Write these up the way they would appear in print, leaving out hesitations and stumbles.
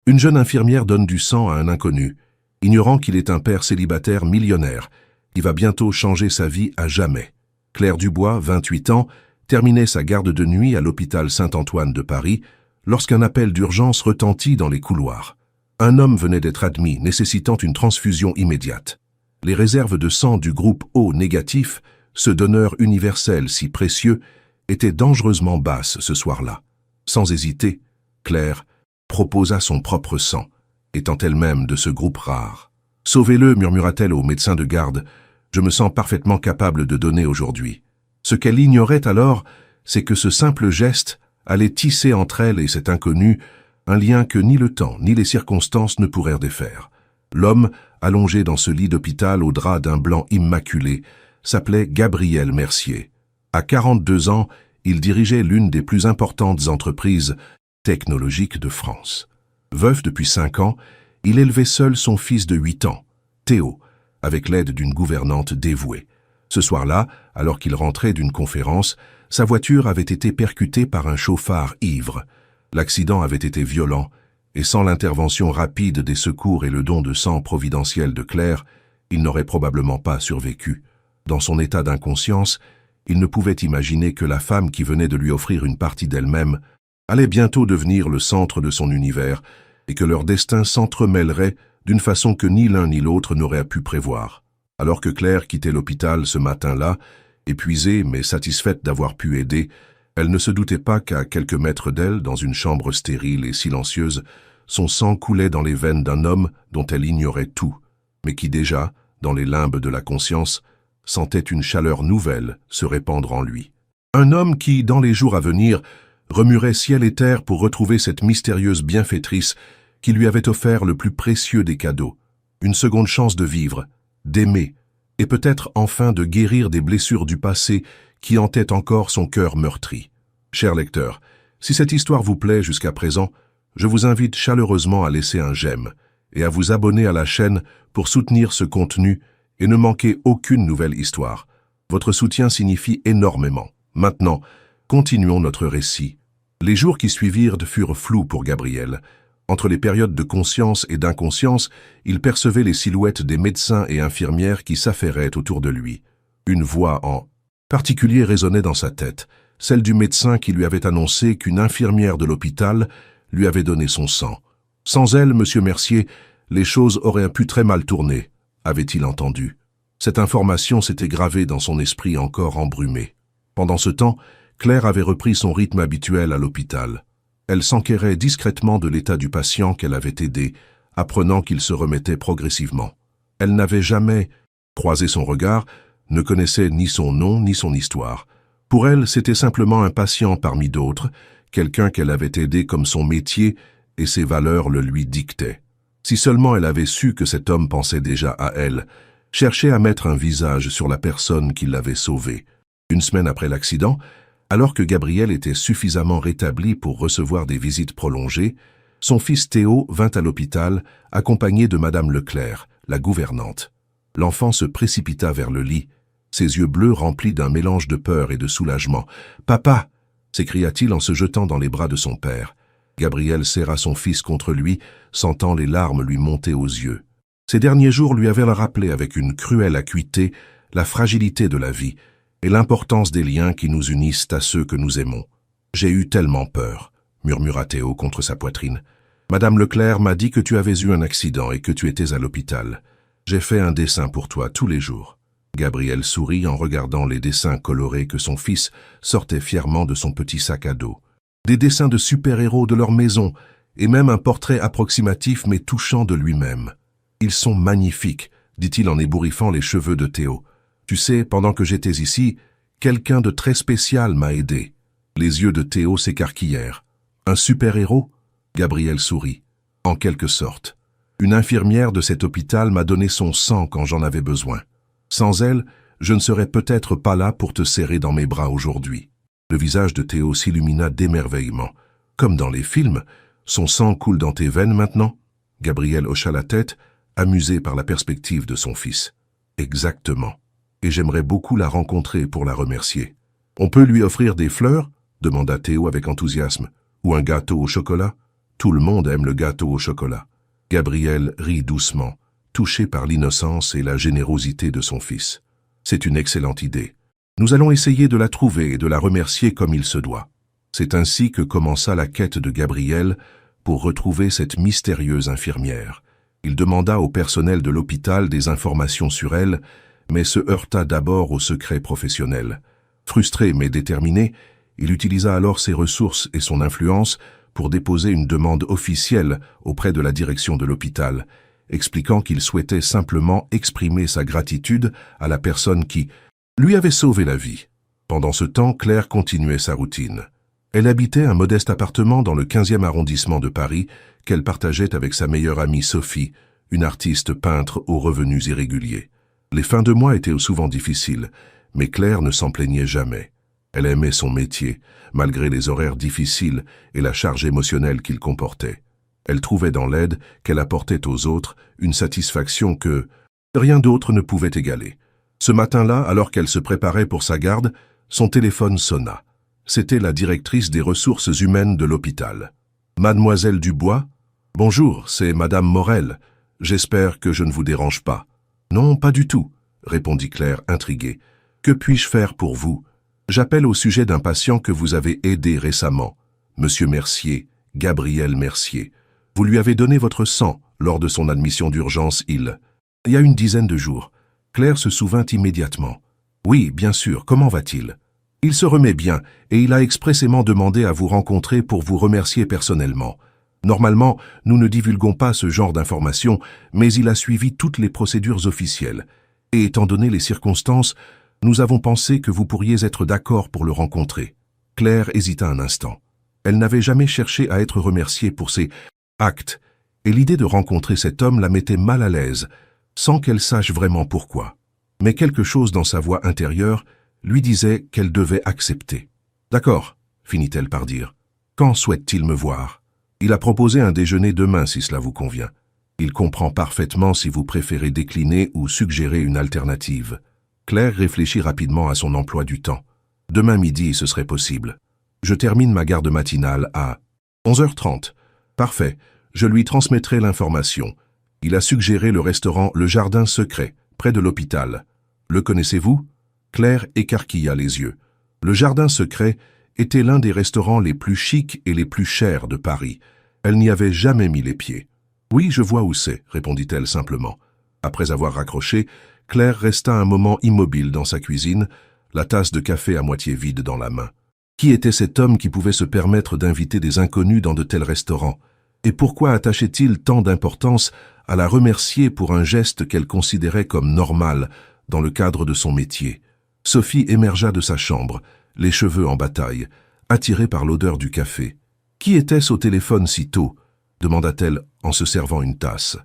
Une jeune infirmière donne du sang à un inconnu, ignorant qu'il est un père célibataire millionnaire, qui va bientôt changer sa vie à jamais. Claire Dubois, 28 ans, terminait sa garde de nuit à l'hôpital Saint-Antoine de Paris lorsqu'un appel d'urgence retentit dans les couloirs. Un homme venait d'être admis, nécessitant une transfusion immédiate. Les réserves de sang du groupe O négatif, ce donneur universel si précieux, étaient dangereusement basses ce soir-là. Sans hésiter, Claire proposa son propre sang, étant elle-même de ce groupe rare. « Sauvez-le » murmura-t-elle au médecin de garde, « je me sens parfaitement capable de donner aujourd'hui. » Ce qu'elle ignorait alors, c'est que ce simple geste allait tisser entre elle et cet inconnu un lien que ni le temps ni les circonstances ne pourraient défaire. L'homme, allongé dans ce lit d'hôpital au drap d'un blanc immaculé, s'appelait Gabriel Mercier. À 42 ans, il dirigeait l'une des plus importantes entreprises technologiques de France. Veuf depuis 5 ans, il élevait seul son fils de 8 ans, Théo, avec l'aide d'une gouvernante dévouée. Ce soir-là, alors qu'il rentrait d'une conférence, sa voiture avait été percutée par un chauffard ivre. L'accident avait été violent, et sans l'intervention rapide des secours et le don de sang providentiel de Claire, il n'aurait probablement pas survécu. Dans son état d'inconscience, il ne pouvait imaginer que la femme qui venait de lui offrir une partie d'elle-même allait bientôt devenir le centre de son univers et que leur destin s'entremêlerait d'une façon que ni l'un ni l'autre n'aurait pu prévoir. Alors que Claire quittait l'hôpital ce matin-là, épuisée mais satisfaite d'avoir pu aider, elle ne se doutait pas qu'à quelques mètres d'elle, dans une chambre stérile et silencieuse, son sang coulait dans les veines d'un homme dont elle ignorait tout, mais qui déjà, dans les limbes de la conscience, sentait une chaleur nouvelle se répandre en lui. Un homme qui, dans les jours à venir, remuerait ciel et terre pour retrouver cette mystérieuse bienfaitrice qui lui avait offert le plus précieux des cadeaux, une seconde chance de vivre, d'aimer, et peut-être enfin de guérir des blessures du passé qui hantaient encore son cœur meurtri. Cher lecteur, si cette histoire vous plaît jusqu'à présent, je vous invite chaleureusement à laisser un j'aime et à vous abonner à la chaîne pour soutenir ce contenu et ne manquer aucune nouvelle histoire. Votre soutien signifie énormément. Maintenant, continuons notre récit. Les jours qui suivirent furent flous pour Gabriel. Entre les périodes de conscience et d'inconscience, il percevait les silhouettes des médecins et infirmières qui s'affairaient autour de lui. Une voix en particulier résonnait dans sa tête, celle du médecin qui lui avait annoncé qu'une infirmière de l'hôpital lui avait donné son sang. Sans elle, Monsieur Mercier, les choses auraient pu très mal tourner, avait-il entendu. Cette information s'était gravée dans son esprit encore embrumé. Pendant ce temps, Claire avait repris son rythme habituel à l'hôpital. Elle s'enquérait discrètement de l'état du patient qu'elle avait aidé, apprenant qu'il se remettait progressivement. Elle n'avait jamais croisé son regard, ne connaissait ni son nom ni son histoire. Pour elle, c'était simplement un patient parmi d'autres, quelqu'un qu'elle avait aidé comme son métier et ses valeurs le lui dictaient. Si seulement elle avait su que cet homme pensait déjà à elle, cherchait à mettre un visage sur la personne qui l'avait sauvée. Une semaine après l'accident, alors que Gabriel était suffisamment rétabli pour recevoir des visites prolongées, son fils Théo vint à l'hôpital, accompagné de Madame Leclerc, la gouvernante. L'enfant se précipita vers le lit, ses yeux bleus remplis d'un mélange de peur et de soulagement. « Papa !» s'écria-t-il en se jetant dans les bras de son père. Gabriel serra son fils contre lui, sentant les larmes lui monter aux yeux. Ces derniers jours lui avaient rappelé avec une cruelle acuité la fragilité de la vie et l'importance des liens qui nous unissent à ceux que nous aimons. « J'ai eu tellement peur », murmura Théo contre sa poitrine. « Madame Leclerc m'a dit que tu avais eu un accident et que tu étais à l'hôpital. J'ai fait un dessin pour toi tous les jours. » Gabriel sourit en regardant les dessins colorés que son fils sortait fièrement de son petit sac à dos. Des dessins de super-héros de leur maison, et même un portrait approximatif mais touchant de lui-même. « Ils sont magnifiques », dit-il en ébouriffant les cheveux de Théo. « Tu sais, pendant que j'étais ici, quelqu'un de très spécial m'a aidé. » Les yeux de Théo s'écarquillèrent. « Un super-héros » Gabriel sourit. « En quelque sorte. Une infirmière de cet hôpital m'a donné son sang quand j'en avais besoin. Sans elle, je ne serais peut-être pas là pour te serrer dans mes bras aujourd'hui. » Le visage de Théo s'illumina d'émerveillement. « Comme dans les films, son sang coule dans tes veines maintenant ?» Gabriel hocha la tête, amusé par la perspective de son fils. « Exactement. Et j'aimerais beaucoup la rencontrer pour la remercier. »« On peut lui offrir des fleurs ?» demanda Théo avec enthousiasme. « Ou un gâteau au chocolat ?»« Tout le monde aime le gâteau au chocolat. Gabriel rit doucement, touché par l'innocence et la générosité de son fils. C'est une excellente idée. Nous allons essayer de la trouver et de la remercier comme il se doit. C'est ainsi que commença la quête de Gabriel pour retrouver cette mystérieuse infirmière. Il demanda au personnel de l'hôpital des informations sur elle, mais se heurta d'abord au secret professionnel. Frustré mais déterminé, il utilisa alors ses ressources et son influence pour déposer une demande officielle auprès de la direction de l'hôpital, expliquant qu'il souhaitait simplement exprimer sa gratitude à la personne qui lui avait sauvé la vie. Pendant ce temps, Claire continuait sa routine. Elle habitait un modeste appartement dans le 15e arrondissement de Paris qu'elle partageait avec sa meilleure amie Sophie, une artiste peintre aux revenus irréguliers. Les fins de mois étaient souvent difficiles, mais Claire ne s'en plaignait jamais. Elle aimait son métier, malgré les horaires difficiles et la charge émotionnelle qu'il comportait. Elle trouvait dans l'aide qu'elle apportait aux autres une satisfaction que rien d'autre ne pouvait égaler. Ce matin-là, alors qu'elle se préparait pour sa garde, son téléphone sonna. C'était la directrice des ressources humaines de l'hôpital. « Mademoiselle Dubois ? Bonjour, c'est Madame Morel. J'espère que je ne vous dérange pas. »« Non, pas du tout, » répondit Claire, intriguée. « Que puis-je faire pour vous ? J'appelle au sujet d'un patient que vous avez aidé récemment, Monsieur Mercier, Gabriel Mercier. Vous lui avez donné votre sang lors de son admission d'urgence il y a une dizaine de jours. » Claire se souvint immédiatement. « Oui, bien sûr, comment va-t-il ? » « Il se remet bien et il a expressément demandé à vous rencontrer pour vous remercier personnellement. Normalement, nous ne divulguons pas ce genre d'informations, mais il a suivi toutes les procédures officielles. Et étant donné les circonstances, nous avons pensé que vous pourriez être d'accord pour le rencontrer. » Claire hésita un instant. Elle n'avait jamais cherché à être remerciée pour ses actes, et l'idée de rencontrer cet homme la mettait mal à l'aise, sans qu'elle sache vraiment pourquoi. Mais quelque chose dans sa voix intérieure lui disait qu'elle devait accepter. « D'accord, » finit-elle par dire. « Quand souhaite-t-il me voir ? Il a proposé un déjeuner demain si cela vous convient. Il comprend parfaitement si vous préférez décliner ou suggérer une alternative. » Claire réfléchit rapidement à son emploi du temps. « Demain midi, ce serait possible. Je termine ma garde matinale à 11h30. Parfait, je lui transmettrai l'information. Il a suggéré le restaurant Le Jardin Secret, près de l'hôpital. Le connaissez-vous ? » Claire écarquilla les yeux. Le Jardin Secret était l'un des restaurants les plus chics et les plus chers de Paris. Elle n'y avait jamais mis les pieds. « Oui, je vois où c'est, » répondit-elle simplement. Après avoir raccroché, Claire resta un moment immobile dans sa cuisine, la tasse de café à moitié vide dans la main. Qui était cet homme qui pouvait se permettre d'inviter des inconnus dans de tels restaurants? Et pourquoi attachait-il tant d'importance à la remercier pour un geste qu'elle considérait comme normal dans le cadre de son métier? Sophie émergea de sa chambre, les cheveux en bataille, attirée par l'odeur du café. « Qui était-ce au téléphone si tôt ?» demanda-t-elle en se servant une tasse.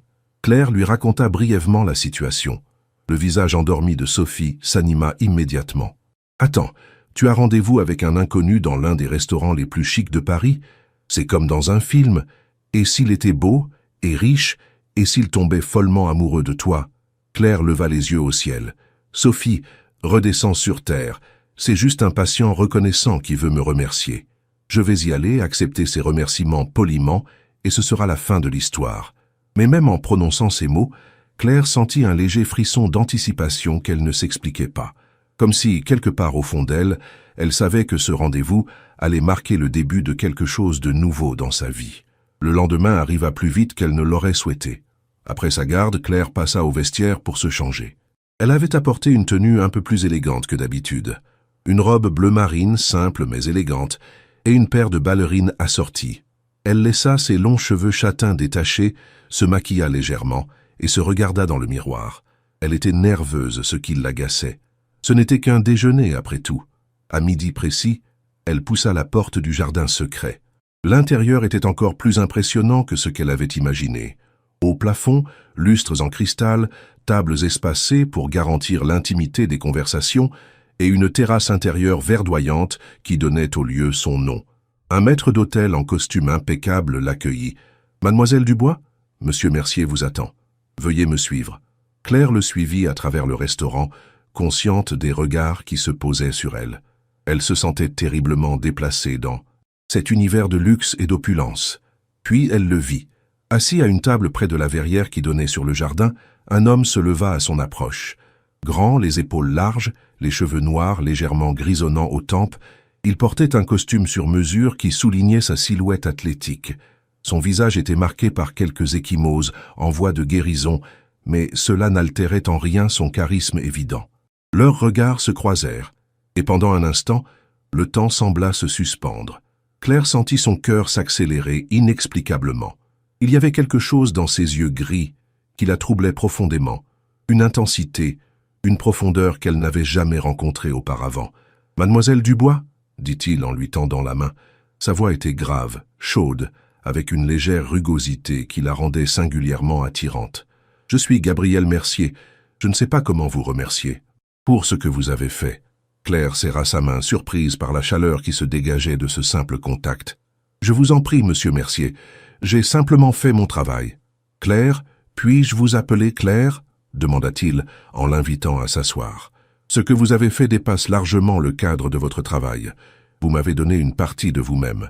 Claire lui raconta brièvement la situation. Le visage endormi de Sophie s'anima immédiatement. « Attends, tu as rendez-vous avec un inconnu dans l'un des restaurants les plus chics de Paris? C'est comme dans un film. Et s'il était beau et riche, et s'il tombait follement amoureux de toi ?» Claire leva les yeux au ciel. « Sophie, redescends sur terre. C'est juste un patient reconnaissant qui veut me remercier. Je vais y aller, accepter ses remerciements poliment, et ce sera la fin de l'histoire. » Mais même en prononçant ces mots, Claire sentit un léger frisson d'anticipation qu'elle ne s'expliquait pas. Comme si, quelque part au fond d'elle, elle savait que ce rendez-vous allait marquer le début de quelque chose de nouveau dans sa vie. Le lendemain arriva plus vite qu'elle ne l'aurait souhaité. Après sa garde, Claire passa au vestiaire pour se changer. Elle avait apporté une tenue un peu plus élégante que d'habitude. Une robe bleu marine, simple mais élégante, et une paire de ballerines assorties. Elle laissa ses longs cheveux châtains détachés, se maquilla légèrement et se regarda dans le miroir. Elle était nerveuse, ce qui l'agaçait. Ce n'était qu'un déjeuner après tout. À midi précis, elle poussa la porte du jardin secret. L'intérieur était encore plus impressionnant que ce qu'elle avait imaginé. Au plafond, lustres en cristal, tables espacées pour garantir l'intimité des conversations et une terrasse intérieure verdoyante qui donnait au lieu son nom. Un maître d'hôtel en costume impeccable l'accueillit. « Mademoiselle Dubois, Monsieur Mercier vous attend. Veuillez me suivre. » Claire le suivit à travers le restaurant, consciente des regards qui se posaient sur elle. Elle se sentait terriblement déplacée dans cet univers de luxe et d'opulence. Puis elle le vit. Assis à une table près de la verrière qui donnait sur le jardin, un homme se leva à son approche. Grand, les épaules larges, les cheveux noirs légèrement grisonnants aux tempes, il portait un costume sur mesure qui soulignait sa silhouette athlétique. Son visage était marqué par quelques ecchymoses en voie de guérison, mais cela n'altérait en rien son charisme évident. Leurs regards se croisèrent, et pendant un instant, le temps sembla se suspendre. Claire sentit son cœur s'accélérer inexplicablement. Il y avait quelque chose dans ses yeux gris qui la troublait profondément, une intensité, une profondeur qu'elle n'avait jamais rencontrée auparavant. « Mademoiselle Dubois ?» dit-il en lui tendant la main. Sa voix était grave, chaude, avec une légère rugosité qui la rendait singulièrement attirante. « Je suis Gabriel Mercier. Je ne sais pas comment vous remercier. Pour ce que vous avez fait. » Claire serra sa main, surprise par la chaleur qui se dégageait de ce simple contact. « Je vous en prie, monsieur Mercier. J'ai simplement fait mon travail. »« Claire, puis-je vous appeler Claire ?» demanda-t-il en l'invitant à s'asseoir. « Ce que vous avez fait dépasse largement le cadre de votre travail. Vous m'avez donné une partie de vous-même.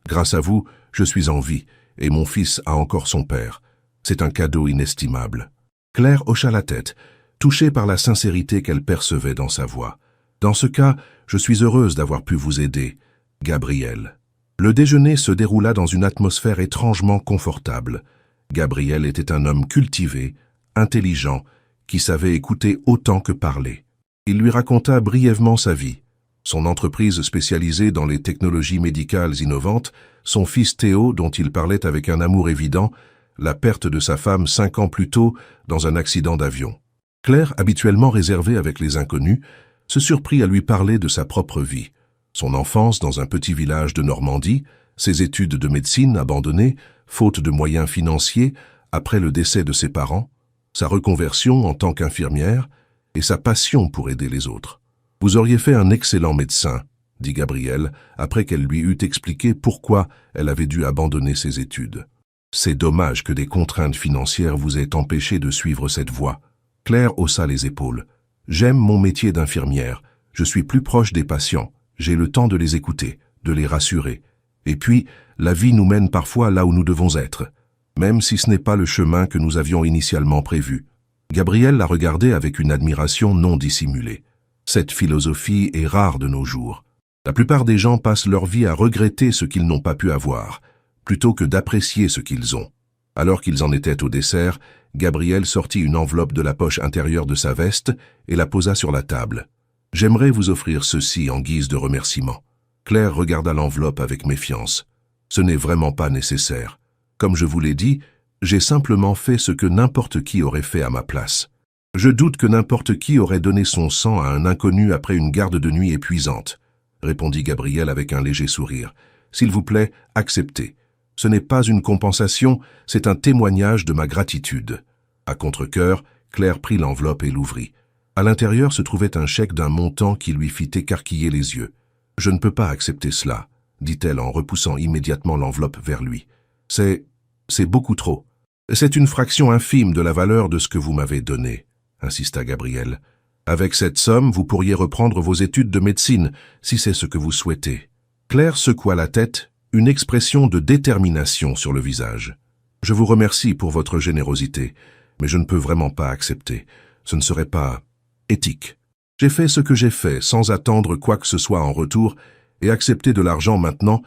Grâce à vous, je suis en vie, et mon fils a encore son père. C'est un cadeau inestimable. » Claire hocha la tête, touchée par la sincérité qu'elle percevait dans sa voix. « Dans ce cas, je suis heureuse d'avoir pu vous aider, Gabriel. » Le déjeuner se déroula dans une atmosphère étrangement confortable. Gabriel était un homme cultivé, intelligent, qui savait écouter autant que parler. Il lui raconta brièvement sa vie, son entreprise spécialisée dans les technologies médicales innovantes, son fils Théo dont il parlait avec un amour évident, la perte de sa femme 5 ans plus tôt dans un accident d'avion. Claire, habituellement réservée avec les inconnus, se surprit à lui parler de sa propre vie. Son enfance dans un petit village de Normandie, ses études de médecine abandonnées, faute de moyens financiers, après le décès de ses parents, sa reconversion en tant qu'infirmière et sa passion pour aider les autres. « Vous auriez fait un excellent médecin, » dit Gabriel, après qu'elle lui eut expliqué pourquoi elle avait dû abandonner ses études. « C'est dommage que des contraintes financières vous aient empêché de suivre cette voie. » Claire haussa les épaules. « J'aime mon métier d'infirmière. Je suis plus proche des patients. J'ai le temps de les écouter, de les rassurer. Et puis, la vie nous mène parfois là où nous devons être, même si ce n'est pas le chemin que nous avions initialement prévu. » Gabriel la regardait avec une admiration non dissimulée. Cette philosophie est rare de nos jours. La plupart des gens passent leur vie à regretter ce qu'ils n'ont pas pu avoir, plutôt que d'apprécier ce qu'ils ont. Alors qu'ils en étaient au dessert, Gabriel sortit une enveloppe de la poche intérieure de sa veste et la posa sur la table. « J'aimerais vous offrir ceci en guise de remerciement. » Claire regarda l'enveloppe avec méfiance. « Ce n'est vraiment pas nécessaire. Comme je vous l'ai dit, j'ai simplement fait ce que n'importe qui aurait fait à ma place. Je doute que n'importe qui aurait donné son sang à un inconnu après une garde de nuit épuisante, » répondit Gabriel avec un léger sourire. « S'il vous plaît, acceptez. Ce n'est pas une compensation, c'est un témoignage de ma gratitude. » À contre-cœur, Claire prit l'enveloppe et l'ouvrit. À l'intérieur se trouvait un chèque d'un montant qui lui fit écarquiller les yeux. « Je ne peux pas accepter cela, » dit-elle en repoussant immédiatement l'enveloppe vers lui. « C'est beaucoup trop. C'est une fraction infime de la valeur de ce que vous m'avez donné, » insista Gabriel. « Avec cette somme, vous pourriez reprendre vos études de médecine, si c'est ce que vous souhaitez. » Claire secoua la tête, une expression de détermination sur le visage. « Je vous remercie pour votre générosité, mais je ne peux vraiment pas accepter. Ce ne serait pas éthique. J'ai fait ce que j'ai fait sans attendre quoi que ce soit en retour, et accepter de l'argent maintenant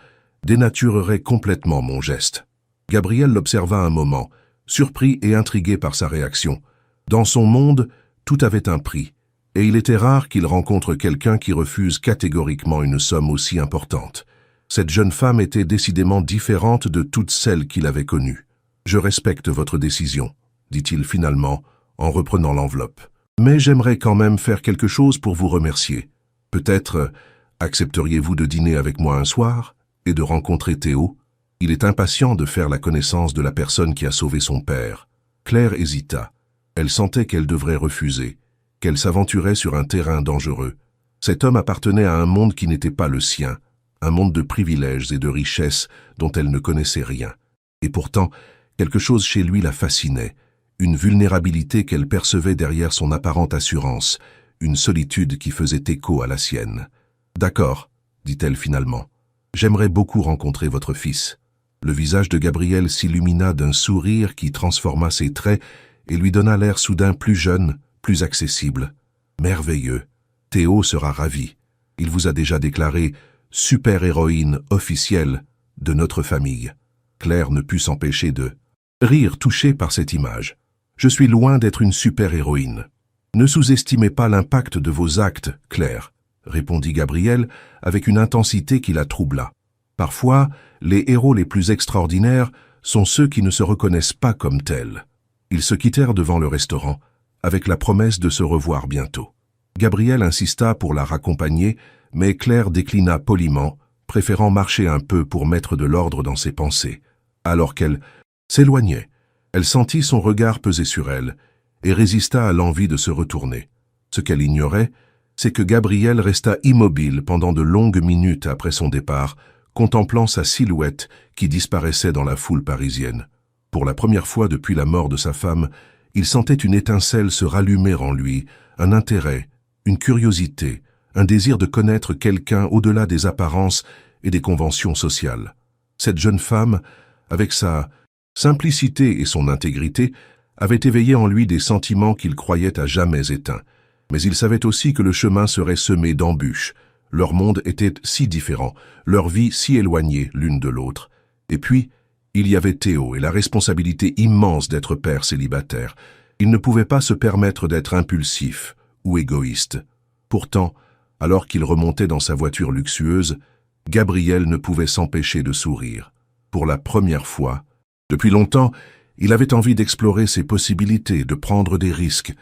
dénaturerait complètement mon geste. » Gabriel l'observa un moment, surpris et intrigué par sa réaction. Dans son monde, tout avait un prix, et il était rare qu'il rencontre quelqu'un qui refuse catégoriquement une somme aussi importante. Cette jeune femme était décidément différente de toutes celles qu'il avait connues. « Je respecte votre décision, » dit-il finalement, en reprenant l'enveloppe. « Mais j'aimerais quand même faire quelque chose pour vous remercier. Peut-être accepteriez-vous de dîner avec moi un soir et de rencontrer Théo? Il est impatient de faire la connaissance de la personne qui a sauvé son père. » Claire hésita. Elle sentait qu'elle devrait refuser, qu'elle s'aventurait sur un terrain dangereux. Cet homme appartenait à un monde qui n'était pas le sien, un monde de privilèges et de richesses dont elle ne connaissait rien. Et pourtant, quelque chose chez lui la fascinait, une vulnérabilité qu'elle percevait derrière son apparente assurance, une solitude qui faisait écho à la sienne. « D'accord, dit-elle finalement. J'aimerais beaucoup rencontrer votre fils. » Le visage de Gabrielle s'illumina d'un sourire qui transforma ses traits et lui donna l'air soudain plus jeune, plus accessible. Merveilleux. Théo sera ravi. Il vous a déjà déclaré « super-héroïne officielle de notre famille ». Claire ne put s'empêcher de rire touchée par cette image. « Je suis loin d'être une super-héroïne. » « Ne sous-estimez pas l'impact de vos actes, Claire, » répondit Gabrielle avec une intensité qui la troubla. Parfois, les héros les plus extraordinaires sont ceux qui ne se reconnaissent pas comme tels. Ils se quittèrent devant le restaurant, avec la promesse de se revoir bientôt. Gabrielle insista pour la raccompagner, mais Claire déclina poliment, préférant marcher un peu pour mettre de l'ordre dans ses pensées. Alors qu'elle s'éloignait, elle sentit son regard peser sur elle, et résista à l'envie de se retourner. Ce qu'elle ignorait, c'est que Gabrielle resta immobile pendant de longues minutes après son départ, contemplant sa silhouette qui disparaissait dans la foule parisienne. Pour la première fois depuis la mort de sa femme, il sentait une étincelle se rallumer en lui, un intérêt, une curiosité, un désir de connaître quelqu'un au-delà des apparences et des conventions sociales. Cette jeune femme, avec sa simplicité et son intégrité, avait éveillé en lui des sentiments qu'il croyait à jamais éteints. Mais il savait aussi que le chemin serait semé d'embûches. Leur monde était si différent, leur vie si éloignée l'une de l'autre. Et puis, il y avait Théo et la responsabilité immense d'être père célibataire. Il ne pouvait pas se permettre d'être impulsif ou égoïste. Pourtant, alors qu'il remontait dans sa voiture luxueuse, Gabrielle ne pouvait s'empêcher de sourire. Pour la première fois, depuis longtemps, il avait envie d'explorer ses possibilités, de prendre des risques.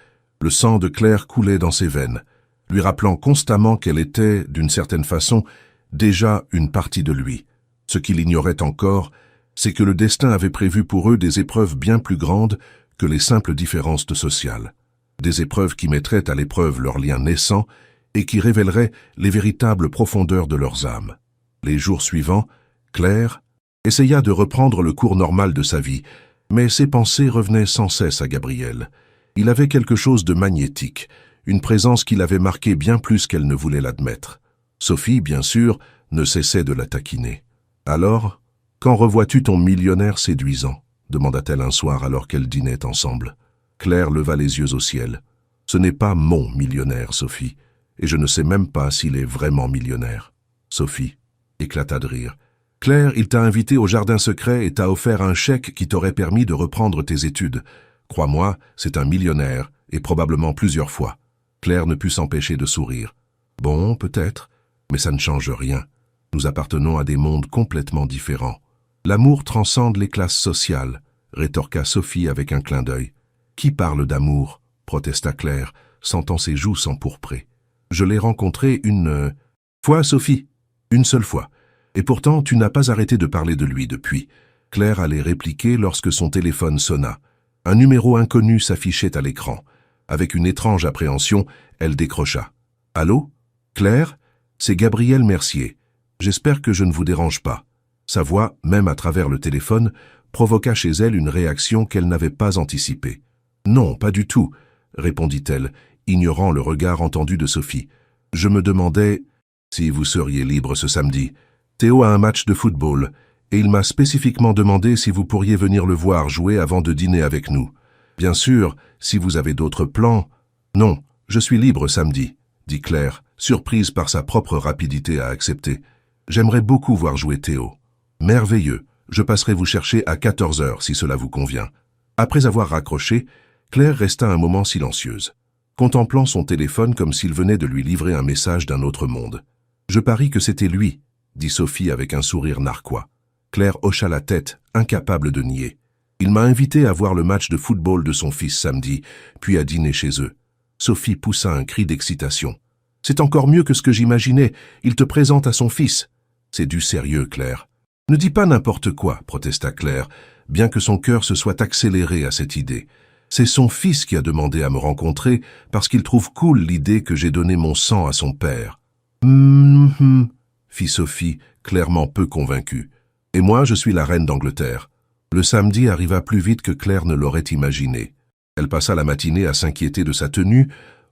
Le sang de Claire coulait dans ses veines, lui rappelant constamment qu'elle était, d'une certaine façon, déjà une partie de lui. Ce qu'il ignorait encore, c'est que le destin avait prévu pour eux des épreuves bien plus grandes que les simples différences sociales. Des épreuves qui mettraient à l'épreuve leurs liens naissants et qui révéleraient les véritables profondeurs de leurs âmes. Les jours suivants, Claire essaya de reprendre le cours normal de sa vie, mais ses pensées revenaient sans cesse à Gabrielle. Il avait quelque chose de magnétique, une présence qui l'avait marqué bien plus qu'elle ne voulait l'admettre. Sophie, bien sûr, ne cessait de la taquiner. « Alors, quand revois-tu ton millionnaire séduisant ?» demanda-t-elle un soir alors qu'elles dînaient ensemble. Claire leva les yeux au ciel. « Ce n'est pas mon millionnaire, Sophie, et je ne sais même pas s'il est vraiment millionnaire. » Sophie éclata de rire. « Claire, il t'a invité au jardin secret et t'a offert un chèque qui t'aurait permis de reprendre tes études. Crois-moi, c'est un millionnaire, et probablement plusieurs fois. » Claire ne put s'empêcher de sourire. « Bon, peut-être, mais ça ne change rien. Nous appartenons à des mondes complètement différents. L'amour transcende les classes sociales, » rétorqua Sophie avec un clin d'œil. « Qui parle d'amour ?» protesta Claire, sentant ses joues s'empourprer. « Je l'ai rencontré une fois, Sophie, une seule fois. Et pourtant, tu n'as pas arrêté de parler de lui depuis. » Claire allait répliquer lorsque son téléphone sonna. Un numéro inconnu s'affichait à l'écran. Avec une étrange appréhension, elle décrocha. « Allô? Claire? C'est Gabrielle Mercier. J'espère que je ne vous dérange pas. » Sa voix, même à travers le téléphone, provoqua chez elle une réaction qu'elle n'avait pas anticipée. « Non, pas du tout, » répondit-elle, ignorant le regard entendu de Sophie. « Je me demandais si vous seriez libre ce samedi. Théo a un match de football, et il m'a spécifiquement demandé si vous pourriez venir le voir jouer avant de dîner avec nous. Bien sûr, si vous avez d'autres plans... »« Non, je suis libre samedi, » dit Claire, surprise par sa propre rapidité à accepter. « J'aimerais beaucoup voir jouer Théo. »« Merveilleux, je passerai vous chercher à 14 heures si cela vous convient. » Après avoir raccroché, Claire resta un moment silencieuse, contemplant son téléphone comme s'il venait de lui livrer un message d'un autre monde. « Je parie que c'était lui, » dit Sophie avec un sourire narquois. Claire hocha la tête, incapable de nier. « Il m'a invité à voir le match de football de son fils samedi, puis à dîner chez eux. » Sophie poussa un cri d'excitation. « C'est encore mieux que ce que j'imaginais, il te présente à son fils. »« C'est du sérieux, Claire. »« Ne dis pas n'importe quoi, » protesta Claire, bien que son cœur se soit accéléré à cette idée. « C'est son fils qui a demandé à me rencontrer parce qu'il trouve cool l'idée que j'ai donné mon sang à son père. »« fit Sophie, clairement peu convaincue. « Et moi, je suis la reine d'Angleterre. » Le samedi arriva plus vite que Claire ne l'aurait imaginé. Elle passa la matinée à s'inquiéter de sa tenue,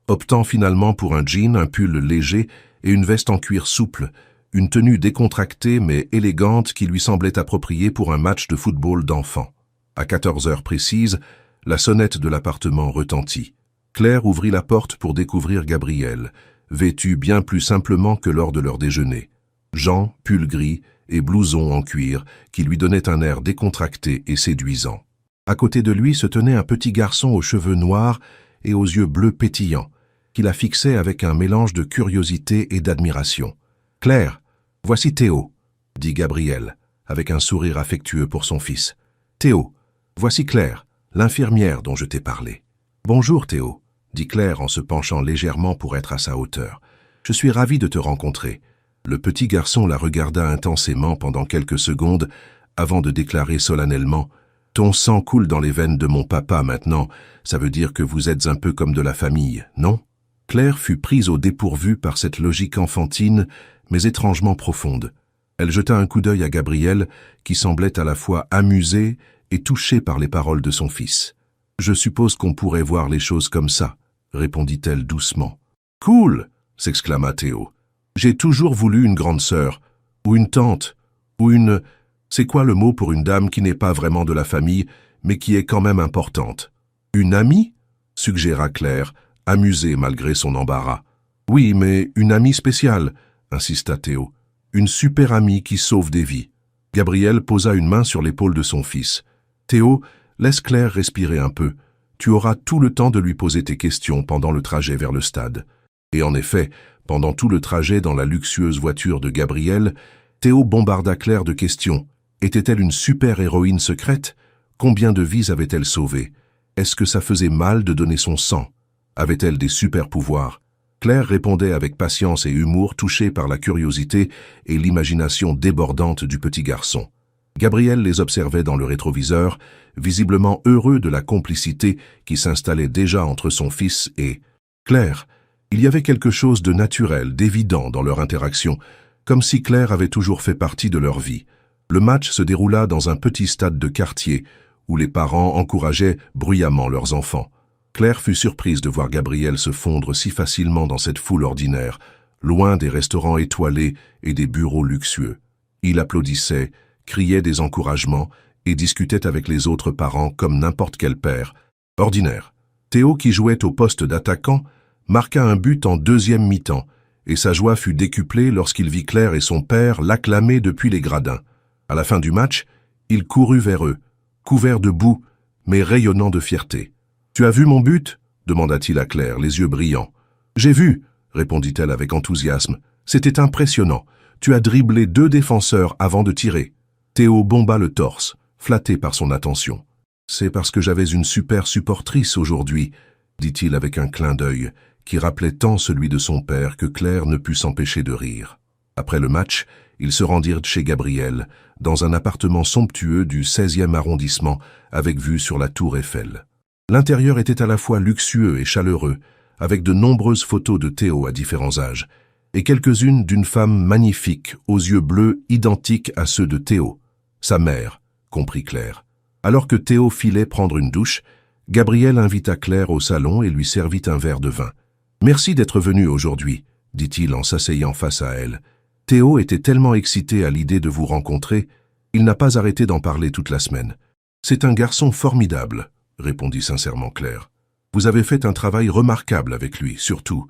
optant finalement pour un jean, un pull léger et une veste en cuir souple, une tenue décontractée mais élégante qui lui semblait appropriée pour un match de football d'enfants. À 14 heures précises, la sonnette de l'appartement retentit. Claire ouvrit la porte pour découvrir Gabriel, vêtu bien plus simplement que lors de leur déjeuner. Jean, pull gris et blouson en cuir qui lui donnait un air décontracté et séduisant. À côté de lui se tenait un petit garçon aux cheveux noirs et aux yeux bleus pétillants, qui la fixait avec un mélange de curiosité et d'admiration. « Claire, voici Théo, » dit Gabriel, avec un sourire affectueux pour son fils. « Théo, voici Claire, l'infirmière dont je t'ai parlé. »« Bonjour Théo, » dit Claire en se penchant légèrement pour être à sa hauteur. « Je suis ravie de te rencontrer. » Le petit garçon la regarda intensément pendant quelques secondes avant de déclarer solennellement « Ton sang coule dans les veines de mon papa maintenant, ça veut dire que vous êtes un peu comme de la famille, non ?» Claire fut prise au dépourvu par cette logique enfantine, mais étrangement profonde. Elle jeta un coup d'œil à Gabriel, qui semblait à la fois amusé et touché par les paroles de son fils. « Je suppose qu'on pourrait voir les choses comme ça, » répondit-elle doucement. « Cool !» s'exclama Théo. « J'ai toujours voulu une grande sœur, ou une tante, ou une... C'est quoi le mot pour une dame qui n'est pas vraiment de la famille, mais qui est quand même importante? Une amie ?» suggéra Claire, amusée malgré son embarras. « Oui, mais une amie spéciale, » insista Théo. « Une super amie qui sauve des vies. » Gabriel posa une main sur l'épaule de son fils. « Théo, laisse Claire respirer un peu. Tu auras tout le temps de lui poser tes questions pendant le trajet vers le stade. » Et en effet, pendant tout le trajet dans la luxueuse voiture de Gabriel, Théo bombarda Claire de questions. Était-elle une super-héroïne secrète? Combien de vies avait-elle sauvées? Est-ce que ça faisait mal de donner son sang? Avait-elle des super-pouvoirs? Claire répondait avec patience et humour, touchée par la curiosité et l'imagination débordante du petit garçon. Gabriel les observait dans le rétroviseur, visiblement heureux de la complicité qui s'installait déjà entre son fils et Claire. Il y avait quelque chose de naturel, d'évident dans leur interaction, comme si Claire avait toujours fait partie de leur vie. Le match se déroula dans un petit stade de quartier, où les parents encourageaient bruyamment leurs enfants. Claire fut surprise de voir Gabriel se fondre si facilement dans cette foule ordinaire, loin des restaurants étoilés et des bureaux luxueux. Il applaudissait, criait des encouragements et discutait avec les autres parents comme n'importe quel père. Ordinaire. Théo, qui jouait au poste d'attaquant, marqua un but en deuxième mi-temps, et sa joie fut décuplée lorsqu'il vit Claire et son père l'acclamer depuis les gradins. À la fin du match, il courut vers eux, couvert de boue, mais rayonnant de fierté. « Tu as vu mon but ?» demanda-t-il à Claire, les yeux brillants. « J'ai vu !» répondit-elle avec enthousiasme. « C'était impressionnant. Tu as dribblé 2 défenseurs avant de tirer. » Théo bomba le torse, flatté par son attention. « C'est parce que j'avais une super supportrice aujourd'hui, » dit-il avec un clin d'œil, qui rappelait tant celui de son père que Claire ne put s'empêcher de rire. Après le match, ils se rendirent chez Gabriel, dans un appartement somptueux du 16e arrondissement, avec vue sur la tour Eiffel. L'intérieur était à la fois luxueux et chaleureux, avec de nombreuses photos de Théo à différents âges, et quelques-unes d'une femme magnifique, aux yeux bleus identiques à ceux de Théo, sa mère, comprit Claire. Alors que Théo filait prendre une douche, Gabriel invita Claire au salon et lui servit un verre de vin. « Merci d'être venu aujourd'hui », dit-il en s'asseyant face à elle. « Théo était tellement excité à l'idée de vous rencontrer, il n'a pas arrêté d'en parler toute la semaine. »« C'est un garçon formidable », répondit sincèrement Claire. « Vous avez fait un travail remarquable avec lui, surtout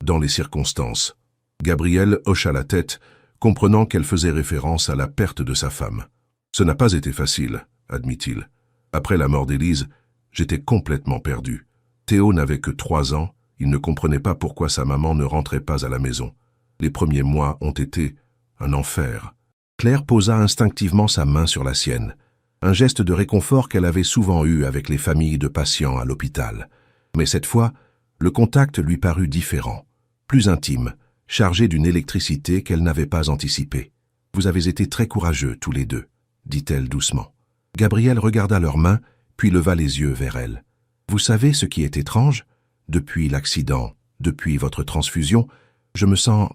dans les circonstances. » Gabriel hocha la tête, comprenant qu'elle faisait référence à la perte de sa femme. « Ce n'a pas été facile, » admit-il. « Après la mort d'Élise, j'étais complètement perdu. Théo n'avait que 3 ans, il ne comprenait pas pourquoi sa maman ne rentrait pas à la maison. Les premiers mois ont été un enfer. » Claire posa instinctivement sa main sur la sienne, un geste de réconfort qu'elle avait souvent eu avec les familles de patients à l'hôpital. Mais cette fois, le contact lui parut différent, plus intime, chargé d'une électricité qu'elle n'avait pas anticipée. « Vous avez été très courageux, tous les deux, » dit-elle doucement. Gabriel regarda leurs mains, puis leva les yeux vers elle. « Vous savez ce qui est étrange? Depuis l'accident, depuis votre transfusion, je me sens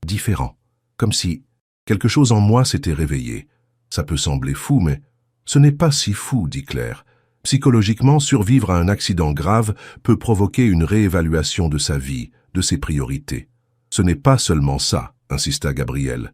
différent, comme si quelque chose en moi s'était réveillé. Ça peut sembler fou, mais ce n'est pas si fou, dit Claire. Psychologiquement, survivre à un accident grave peut provoquer une réévaluation de sa vie, de ses priorités. Ce n'est pas seulement ça, insista Gabriel.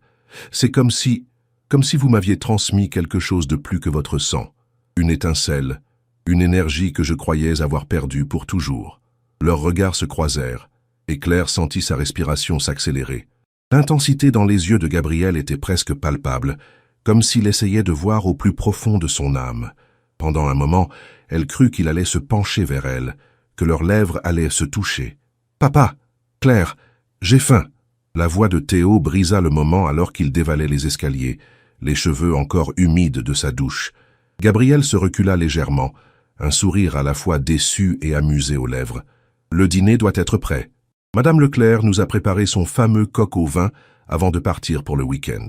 C'est comme si vous m'aviez transmis quelque chose de plus que votre sang. Une étincelle, une énergie que je croyais avoir perdue pour toujours. Leurs regards se croisèrent, et Claire sentit sa respiration s'accélérer. L'intensité dans les yeux de Gabriel était presque palpable, comme s'il essayait de voir au plus profond de son âme. Pendant un moment, elle crut qu'il allait se pencher vers elle, que leurs lèvres allaient se toucher. « Papa! Claire! J'ai faim !» La voix de Théo brisa le moment alors qu'il dévalait les escaliers, les cheveux encore humides de sa douche. Gabriel se recula légèrement, un sourire à la fois déçu et amusé aux lèvres. « Le dîner doit être prêt. Madame Leclerc nous a préparé son fameux coq au vin avant de partir pour le week-end. »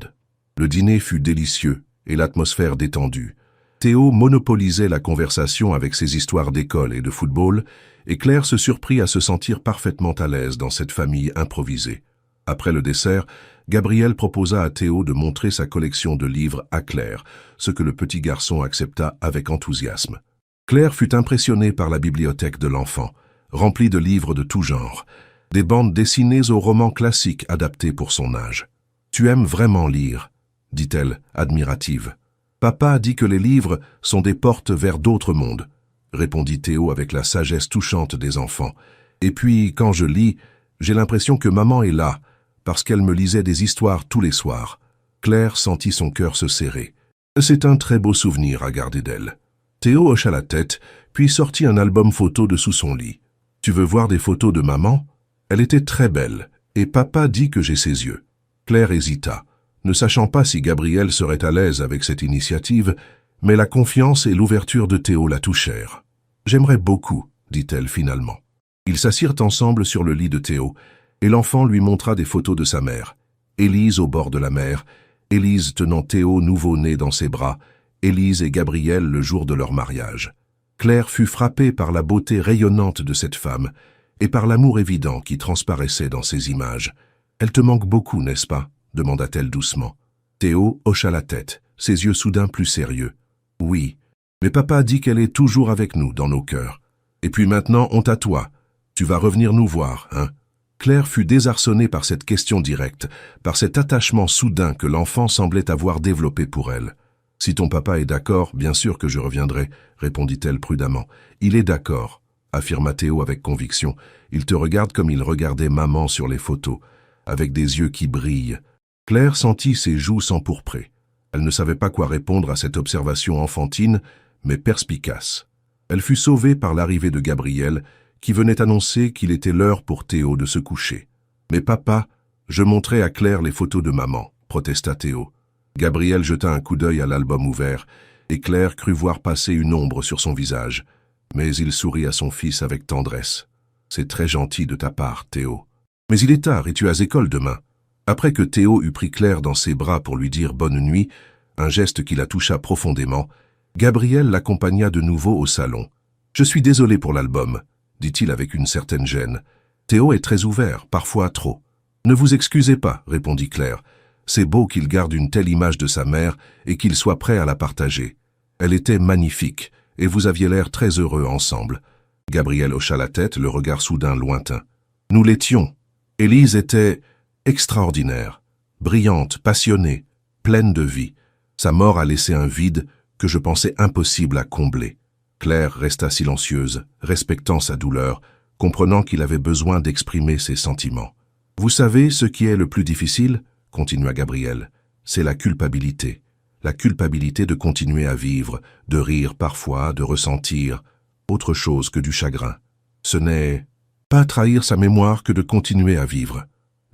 Le dîner fut délicieux et l'atmosphère détendue. Théo monopolisait la conversation avec ses histoires d'école et de football, et Claire se surprit à se sentir parfaitement à l'aise dans cette famille improvisée. Après le dessert, Gabriel proposa à Théo de montrer sa collection de livres à Claire, ce que le petit garçon accepta avec enthousiasme. Claire fut impressionnée par la bibliothèque de l'enfant, remplie de livres de tout genre, des bandes dessinées aux romans classiques adaptés pour son âge. « Tu aimes vraiment lire ?» dit-elle, admirative. « Papa dit que les livres sont des portes vers d'autres mondes, » répondit Théo avec la sagesse touchante des enfants. « Et puis, quand je lis, j'ai l'impression que maman est là, parce qu'elle me lisait des histoires tous les soirs. » Claire sentit son cœur se serrer. C'est un très beau souvenir à garder d'elle. Théo hocha la tête, puis sortit un album photo de sous son lit. « Tu veux voir des photos de maman ? Elle était très belle, et papa dit que j'ai ses yeux. » Claire hésita, ne sachant pas si Gabriel serait à l'aise avec cette initiative, mais la confiance et l'ouverture de Théo la touchèrent. « J'aimerais beaucoup, » dit-elle finalement. Ils s'assirent ensemble sur le lit de Théo, et l'enfant lui montra des photos de sa mère. Élise au bord de la mer, Élise tenant Théo nouveau-né dans ses bras, Élise et Gabriel le jour de leur mariage. Claire fut frappée par la beauté rayonnante de cette femme, et par l'amour évident qui transparaissait dans ces images. « Elle te manque beaucoup, n'est-ce pas ?» demanda-t-elle doucement. Théo hocha la tête, ses yeux soudain plus sérieux. « Oui, mais papa dit qu'elle est toujours avec nous, dans nos cœurs. Et puis maintenant, honte à toi. Tu vas revenir nous voir, hein ?» Claire fut désarçonnée par cette question directe, par cet attachement soudain que l'enfant semblait avoir développé pour elle. « Si ton papa est d'accord, bien sûr que je reviendrai, » répondit-elle prudemment. « Il est d'accord, » affirma Théo avec conviction. « Il te regarde comme il regardait maman sur les photos, avec des yeux qui brillent. » Claire sentit ses joues s'empourprer. Elle ne savait pas quoi répondre à cette observation enfantine, mais perspicace. Elle fut sauvée par l'arrivée de Gabriel, qui venait annoncer qu'il était l'heure pour Théo de se coucher. « Mais papa, je montrai à Claire les photos de maman, » protesta Théo. Gabriel jeta un coup d'œil à l'album ouvert, et Claire crut voir passer une ombre sur son visage. Mais il sourit à son fils avec tendresse. « C'est très gentil de ta part, Théo. Mais il est tard et tu as école demain. » Après que Théo eut pris Claire dans ses bras pour lui dire bonne nuit, un geste qui la toucha profondément, Gabriel l'accompagna de nouveau au salon. « Je suis désolé pour l'album, » dit-il avec une certaine gêne. « Théo est très ouvert, parfois trop. »« Ne vous excusez pas, » répondit Claire. « C'est beau qu'il garde une telle image de sa mère et qu'il soit prêt à la partager. Elle était magnifique, et vous aviez l'air très heureux ensemble. » Gabriel hocha la tête, le regard soudain lointain. « Nous l'étions. Élise était extraordinaire, brillante, passionnée, pleine de vie. Sa mort a laissé un vide que je pensais impossible à combler. » Claire resta silencieuse, respectant sa douleur, comprenant qu'il avait besoin d'exprimer ses sentiments. « Vous savez ce qui est le plus difficile ?» continua Gabriel. « C'est la culpabilité. La culpabilité de continuer à vivre, de rire parfois, de ressentir autre chose que du chagrin. Ce n'est pas trahir sa mémoire que de continuer à vivre, »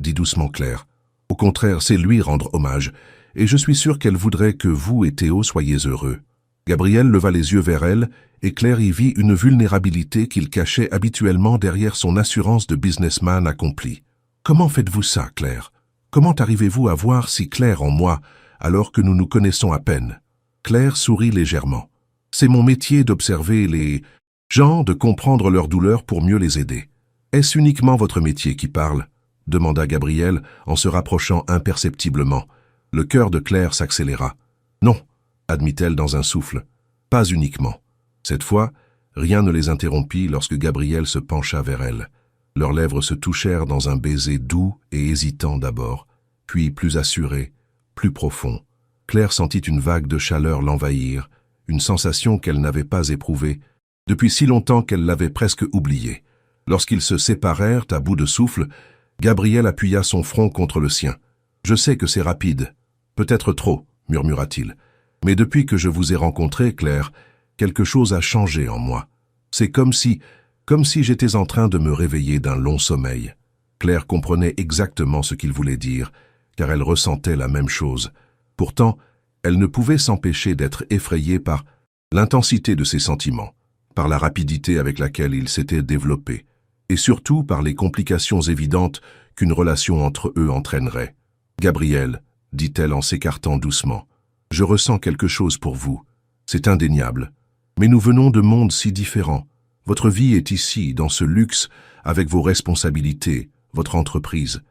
dit doucement Claire. « Au contraire, c'est lui rendre hommage, et je suis sûr qu'elle voudrait que vous et Théo soyez heureux. » Gabriel leva les yeux vers elle, et Claire y vit une vulnérabilité qu'il cachait habituellement derrière son assurance de businessman accompli. « Comment faites-vous ça, Claire? Comment arrivez-vous à voir si clair en moi, alors que nous nous connaissons à peine ?» Claire sourit légèrement. « C'est mon métier d'observer les gens, de comprendre leurs douleurs pour mieux les aider. »« Est-ce uniquement votre métier qui parle ?» demanda Gabriel en se rapprochant imperceptiblement. Le cœur de Claire s'accéléra. « Non, » admit-elle dans un souffle. « Pas uniquement. » Cette fois, rien ne les interrompit lorsque Gabriel se pencha vers elle. Leurs lèvres se touchèrent dans un baiser doux et hésitant d'abord, puis plus assuré, plus profond. Claire sentit une vague de chaleur l'envahir, une sensation qu'elle n'avait pas éprouvée depuis si longtemps qu'elle l'avait presque oubliée. Lorsqu'ils se séparèrent à bout de souffle, Gabriel appuya son front contre le sien. « Je sais que c'est rapide. Peut-être trop, » murmura-t-il. « Mais depuis que je vous ai rencontré, Claire, quelque chose a changé en moi. C'est comme si j'étais en train de me réveiller d'un long sommeil. » Claire comprenait exactement ce qu'il voulait dire, car elle ressentait la même chose. Pourtant, elle ne pouvait s'empêcher d'être effrayée par l'intensité de ses sentiments, par la rapidité avec laquelle ils s'étaient développés, et surtout par les complications évidentes qu'une relation entre eux entraînerait. « Gabriel, » dit-elle en s'écartant doucement, « je ressens quelque chose pour vous. C'est indéniable. Mais nous venons de mondes si différents. Votre vie est ici, dans ce luxe, avec vos responsabilités, votre entreprise.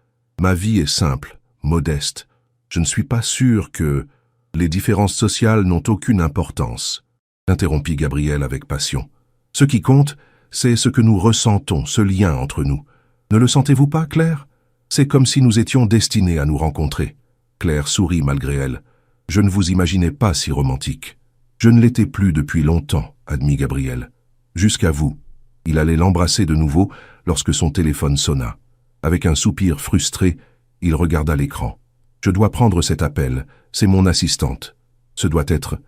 Ma vie est simple, modeste. Je ne suis pas sûr que... Les différences sociales n'ont aucune importance. » Interrompit Gabriel avec passion. « Ce qui compte, c'est ce que nous ressentons, ce lien entre nous. Ne le sentez-vous pas, Claire? C'est comme si nous étions destinés à nous rencontrer. » Claire sourit malgré elle. « Je ne vous imaginais pas si romantique. »« Je ne l'étais plus depuis longtemps, » admit Gabriel. « Jusqu'à vous. » Il allait l'embrasser de nouveau lorsque son téléphone sonna. Avec un soupir frustré, il regarda l'écran. « Je dois prendre cet appel, c'est mon assistante. Ce doit être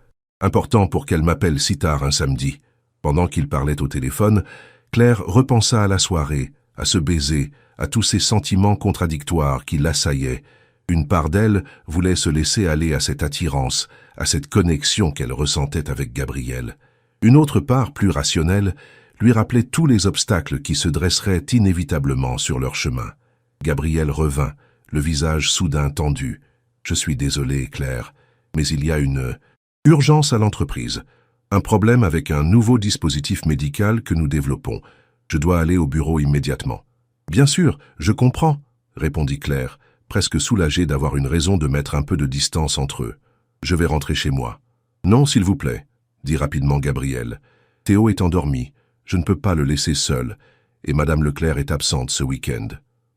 important pour qu'elle m'appelle si tard un samedi. » Pendant qu'il parlait au téléphone, Claire repensa à la soirée, à ce baiser, à tous ces sentiments contradictoires qui l'assaillaient. Une part d'elle voulait se laisser aller à cette attirance, à cette connexion qu'elle ressentait avec Gabriel. Une autre part, plus rationnelle, lui rappelait tous les obstacles qui se dresseraient inévitablement sur leur chemin. Gabriel revint, le visage soudain tendu. « Je suis désolé, Claire, mais il y a une urgence à l'entreprise. Un problème avec un nouveau dispositif médical que nous développons. Je dois aller au bureau immédiatement. »« Bien sûr, je comprends, » répondit Claire, presque soulagée d'avoir une raison de mettre un peu de distance entre eux. « Je vais rentrer chez moi. »« Non, s'il vous plaît, » dit rapidement Gabriel. « Théo est endormi. Je ne peux pas le laisser seul. Et Madame Leclerc est absente ce week-end.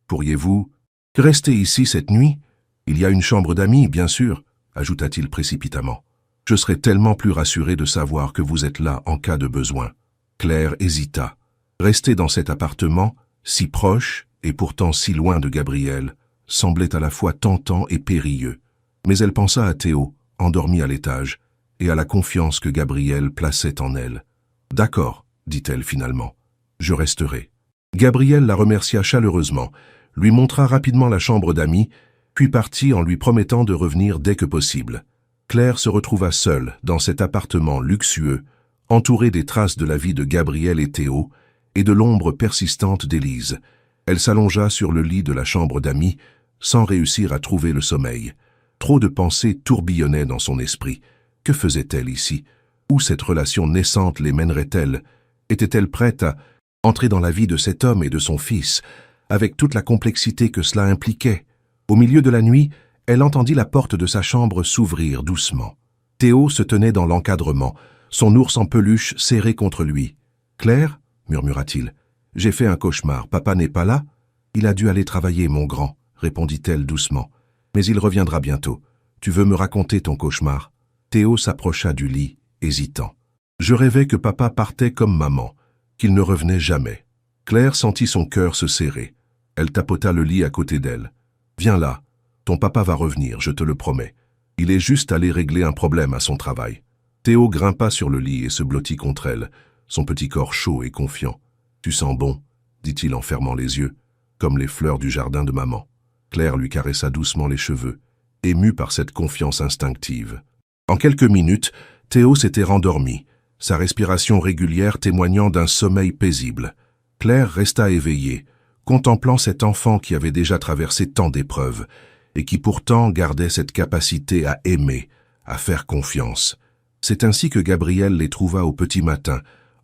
Pourriez-vous rester ici cette nuit? Il y a une chambre d'amis, bien sûr, » ajouta-t-il précipitamment. « Je serai tellement plus rassuré de savoir que vous êtes là en cas de besoin. » Claire hésita. Rester dans cet appartement, si proche et pourtant si loin de Gabriel, semblait à la fois tentant et périlleux. Mais elle pensa à Théo, endormi à l'étage, et à la confiance que Gabriel plaçait en elle. « D'accord, » dit-elle finalement. « Je resterai. » Gabriel la remercia chaleureusement, lui montra rapidement la chambre d'amis, puis partit en lui promettant de revenir dès que possible. Claire se retrouva seule dans cet appartement luxueux, entourée des traces de la vie de Gabriel et Théo, et de l'ombre persistante d'Élise. Elle s'allongea sur le lit de la chambre d'amis, sans réussir à trouver le sommeil. Trop de pensées tourbillonnaient dans son esprit. Que faisait-elle ici? Où cette relation naissante les mènerait-elle? Était-elle prête à entrer dans la vie de cet homme et de son fils, avec toute la complexité que cela impliquait? Au milieu de la nuit, elle entendit la porte de sa chambre s'ouvrir doucement. Théo se tenait dans l'encadrement, son ours en peluche serré contre lui. « Claire ?» murmura-t-il. « J'ai fait un cauchemar. Papa n'est pas là ? » « Il a dû aller travailler, mon grand, » répondit-elle doucement. « Mais il reviendra bientôt. Tu veux me raconter ton cauchemar ?» Théo s'approcha du lit, hésitant. « Je rêvais que papa partait comme maman, qu'il ne revenait jamais. » Claire sentit son cœur se serrer. Elle tapota le lit à côté d'elle. « Viens là. Ton papa va revenir, je te le promets. Il est juste allé régler un problème à son travail. » Théo grimpa sur le lit et se blottit contre elle, son petit corps chaud et confiant. « Tu sens bon, » dit-il en fermant les yeux, comme les fleurs du jardin de maman. Claire lui caressa doucement les cheveux, émue par cette confiance instinctive. En quelques minutes, Théo s'était rendormi, sa respiration régulière témoignant d'un sommeil paisible. Claire resta éveillée, contemplant cet enfant qui avait déjà traversé tant d'épreuves, et qui pourtant gardait cette capacité à aimer, à faire confiance. C'est ainsi que Gabriel les trouva au petit matin,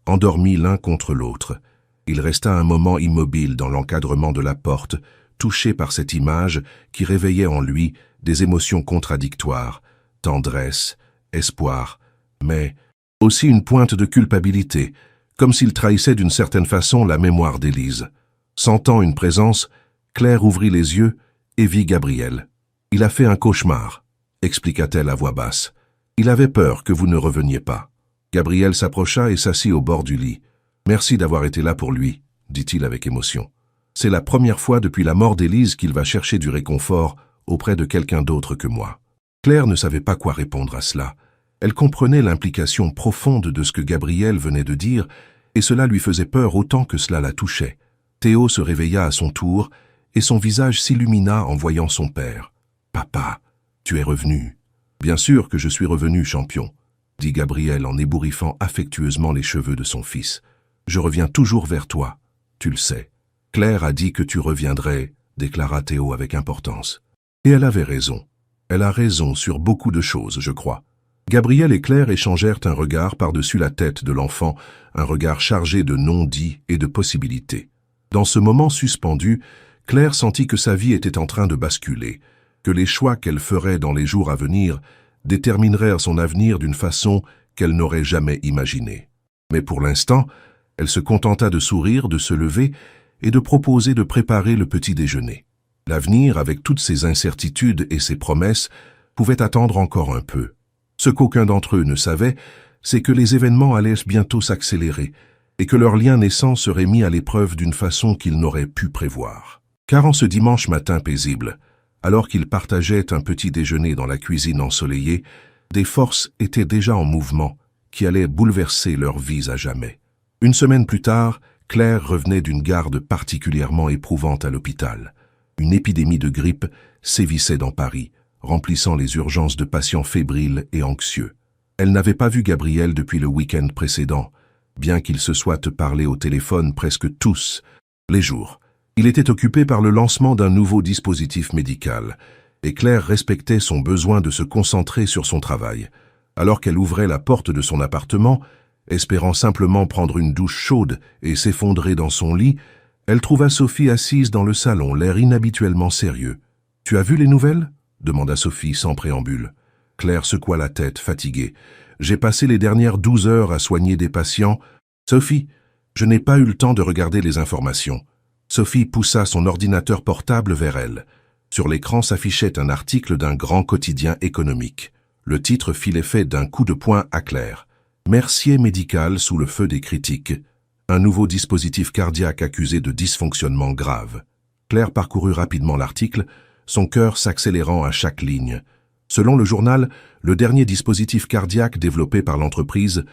endormis l'un contre l'autre. Il resta un moment immobile dans l'encadrement de la porte, touché par cette image qui réveillait en lui des émotions contradictoires, tendresse, espoir, mais aussi une pointe de culpabilité, comme s'il trahissait d'une certaine façon la mémoire d'Élise. Sentant une présence, Claire ouvrit les yeux et vit Gabriel. « Il a fait un cauchemar, » expliqua-t-elle à voix basse. Il avait peur que vous ne reveniez pas. Gabriel s'approcha et s'assit au bord du lit. Merci d'avoir été là pour lui, dit-il avec émotion. C'est la première fois depuis la mort d'Élise qu'il va chercher du réconfort auprès de quelqu'un d'autre que moi. Claire ne savait pas quoi répondre à cela. Elle comprenait l'implication profonde de ce que Gabriel venait de dire, et cela lui faisait peur autant que cela la touchait. Théo se réveilla à son tour, et son visage s'illumina en voyant son père. « Papa, tu es revenu. »« Bien sûr que je suis revenu, champion, » dit Gabriel en ébouriffant affectueusement les cheveux de son fils. « Je reviens toujours vers toi, tu le sais. »« Claire a dit que tu reviendrais, » déclara Théo avec importance. Et elle avait raison. Elle a raison sur beaucoup de choses, je crois. Gabriel et Claire échangèrent un regard par-dessus la tête de l'enfant, un regard chargé de non-dits et de possibilités. Dans ce moment suspendu, Claire sentit que sa vie était en train de basculer, que les choix qu'elle ferait dans les jours à venir détermineraient son avenir d'une façon qu'elle n'aurait jamais imaginée. Mais pour l'instant, elle se contenta de sourire, de se lever et de proposer de préparer le petit déjeuner. L'avenir, avec toutes ses incertitudes et ses promesses, pouvait attendre encore un peu. Ce qu'aucun d'entre eux ne savait, c'est que les événements allaient bientôt s'accélérer et que leur lien naissant serait mis à l'épreuve d'une façon qu'ils n'auraient pu prévoir. Car en ce dimanche matin paisible, alors qu'ils partageaient un petit déjeuner dans la cuisine ensoleillée, des forces étaient déjà en mouvement qui allaient bouleverser leurs vies à jamais. Une semaine plus tard, Claire revenait d'une garde particulièrement éprouvante à l'hôpital. Une épidémie de grippe sévissait dans Paris, remplissant les urgences de patients fébriles et anxieux. Elle n'avait pas vu Gabriel depuis le week-end précédent, bien qu'ils se soient parlé au téléphone presque tous les jours. Il était occupé par le lancement d'un nouveau dispositif médical, et Claire respectait son besoin de se concentrer sur son travail. Alors qu'elle ouvrait la porte de son appartement, espérant simplement prendre une douche chaude et s'effondrer dans son lit, elle trouva Sophie assise dans le salon, l'air inhabituellement sérieux. « Tu as vu les nouvelles ?» demanda Sophie sans préambule. Claire secoua la tête, fatiguée. « J'ai passé les dernières 12 heures à soigner des patients. »« Sophie, je n'ai pas eu le temps de regarder les informations. » Sophie poussa son ordinateur portable vers elle. Sur l'écran s'affichait un article d'un grand quotidien économique. Le titre fit l'effet d'un coup de poing à Claire. « Mercier médical sous le feu des critiques. Un nouveau dispositif cardiaque accusé de dysfonctionnement grave. » Claire parcourut rapidement l'article, son cœur s'accélérant à chaque ligne. Selon le journal, le dernier dispositif cardiaque développé par l'entreprise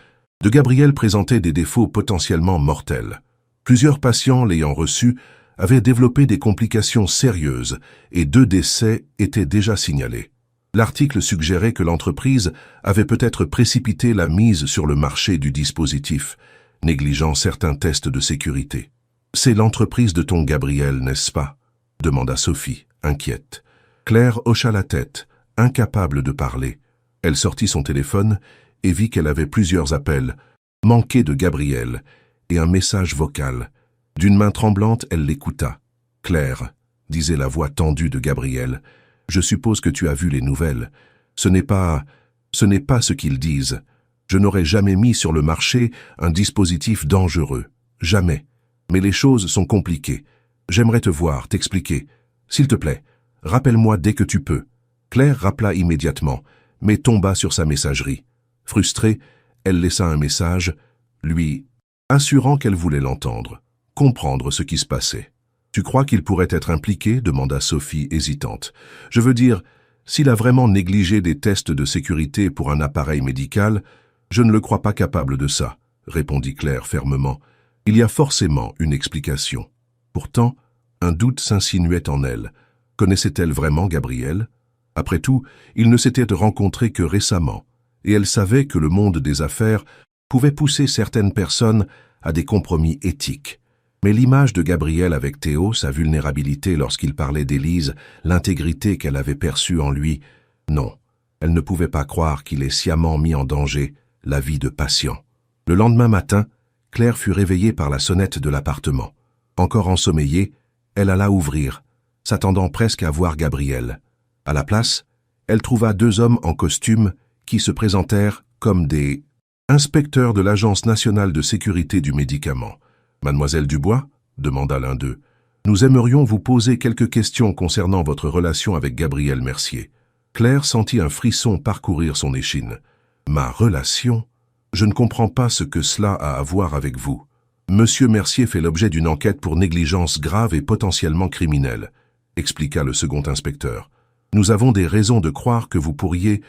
de Gabriel présentait des défauts potentiellement mortels. Plusieurs patients l'ayant reçu avaient développé des complications sérieuses et 2 décès étaient déjà signalés. L'article suggérait que l'entreprise avait peut-être précipité la mise sur le marché du dispositif, négligeant certains tests de sécurité. « C'est l'entreprise de ton Gabriel, n'est-ce pas ?» demanda Sophie, inquiète. Claire hocha la tête, incapable de parler. Elle sortit son téléphone et vit qu'elle avait plusieurs appels, manqués de Gabriel, et un message vocal. D'une main tremblante, elle l'écouta. « Claire, » disait la voix tendue de Gabriel, « je suppose que tu as vu les nouvelles. Ce n'est pas ce qu'ils disent. Je n'aurais jamais mis sur le marché un dispositif dangereux. Jamais. Mais les choses sont compliquées. J'aimerais te voir, t'expliquer. S'il te plaît, rappelle-moi dès que tu peux. » Claire rappela immédiatement, mais tomba sur sa messagerie. Frustrée, elle laissa un message, lui assurant qu'elle voulait l'entendre, comprendre ce qui se passait. « Tu crois qu'il pourrait être impliqué ?» demanda Sophie hésitante. « Je veux dire, s'il a vraiment négligé des tests de sécurité pour un appareil médical, je ne le crois pas capable de ça, » répondit Claire fermement. « Il y a forcément une explication. » Pourtant, un doute s'insinuait en elle. Connaissait-elle vraiment Gabriel? Après tout, ils ne s'étaient rencontrés que récemment, et elle savait que le monde des affaires pouvait pousser certaines personnes à des compromis éthiques. Mais l'image de Gabriel avec Théo, sa vulnérabilité lorsqu'il parlait d'Élise, l'intégrité qu'elle avait perçue en lui, non, elle ne pouvait pas croire qu'il ait sciemment mis en danger la vie de patients. Le lendemain matin, Claire fut réveillée par la sonnette de l'appartement. Encore ensommeillée, elle alla ouvrir, s'attendant presque à voir Gabriel. À la place, elle trouva 2 hommes en costume qui se présentèrent comme des inspecteurs de l'Agence nationale de sécurité du médicament. « Mademoiselle Dubois ?» demanda l'un d'eux. « Nous aimerions vous poser quelques questions concernant votre relation avec Gabriel Mercier. » Claire sentit un frisson parcourir son échine. « Ma relation? Je ne comprends pas ce que cela a à voir avec vous. Monsieur Mercier fait l'objet d'une enquête pour négligence grave et potentiellement criminelle, expliqua le second inspecteur. Nous avons des raisons de croire que vous pourriez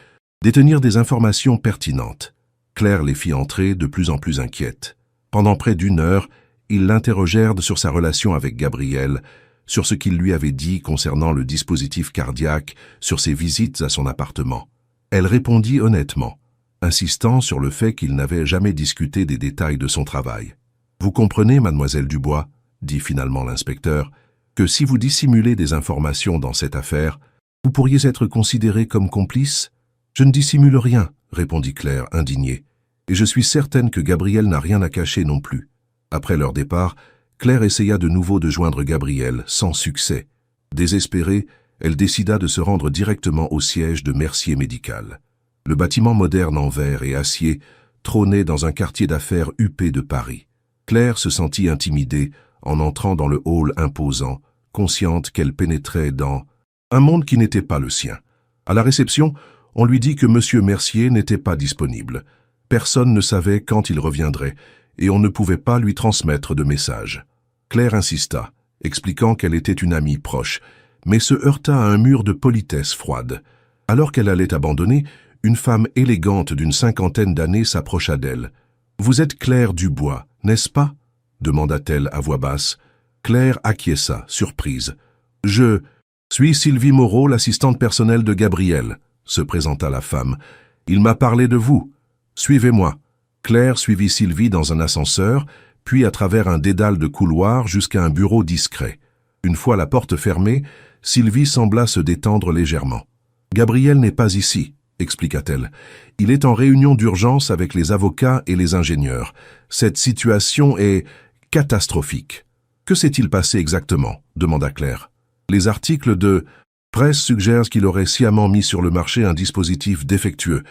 détenir des informations pertinentes. Claire les fit entrer, de plus en plus inquiète. Pendant près d'1 heure, ils l'interrogèrent sur sa relation avec Gabriel, sur ce qu'il lui avait dit concernant le dispositif cardiaque, sur ses visites à son appartement. Elle répondit honnêtement, insistant sur le fait qu'il n'avait jamais discuté des détails de son travail. « Vous comprenez, mademoiselle Dubois, dit finalement l'inspecteur, que si vous dissimulez des informations dans cette affaire, vous pourriez être considéré comme complice? Je ne dissimule rien, répondit Claire, indignée, et je suis certaine que Gabriel n'a rien à cacher non plus. Après leur départ, Claire essaya de nouveau de joindre Gabriel, sans succès. Désespérée, elle décida de se rendre directement au siège de Mercier Médical. Le bâtiment moderne en verre et acier trônait dans un quartier d'affaires huppé de Paris. Claire se sentit intimidée en entrant dans le hall imposant, consciente qu'elle pénétrait dans un monde qui n'était pas le sien. À la réception, on lui dit que M. Mercier n'était pas disponible. Personne ne savait quand il reviendrait, et on ne pouvait pas lui transmettre de message. Claire insista, expliquant qu'elle était une amie proche, mais se heurta à un mur de politesse froide. Alors qu'elle allait abandonner, une femme élégante d'une 50aine d'années s'approcha d'elle. « Vous êtes Claire Dubois, n'est-ce pas ?» demanda-t-elle à voix basse. Claire acquiesça, surprise. « Je suis Sylvie Moreau, l'assistante personnelle de Gabriel, » se présenta la femme. « Il m'a parlé de vous. Suivez-moi. » Claire suivit Sylvie dans un ascenseur, puis à travers un dédale de couloirs jusqu'à un bureau discret. Une fois la porte fermée, Sylvie sembla se détendre légèrement. « Gabriel n'est pas ici, » expliqua-t-elle. « Il est en réunion d'urgence avec les avocats et les ingénieurs. Cette situation est catastrophique. »« Que s'est-il passé exactement ?» demanda Claire. « Les articles de presse suggèrent qu'il aurait sciemment mis sur le marché un dispositif défectueux,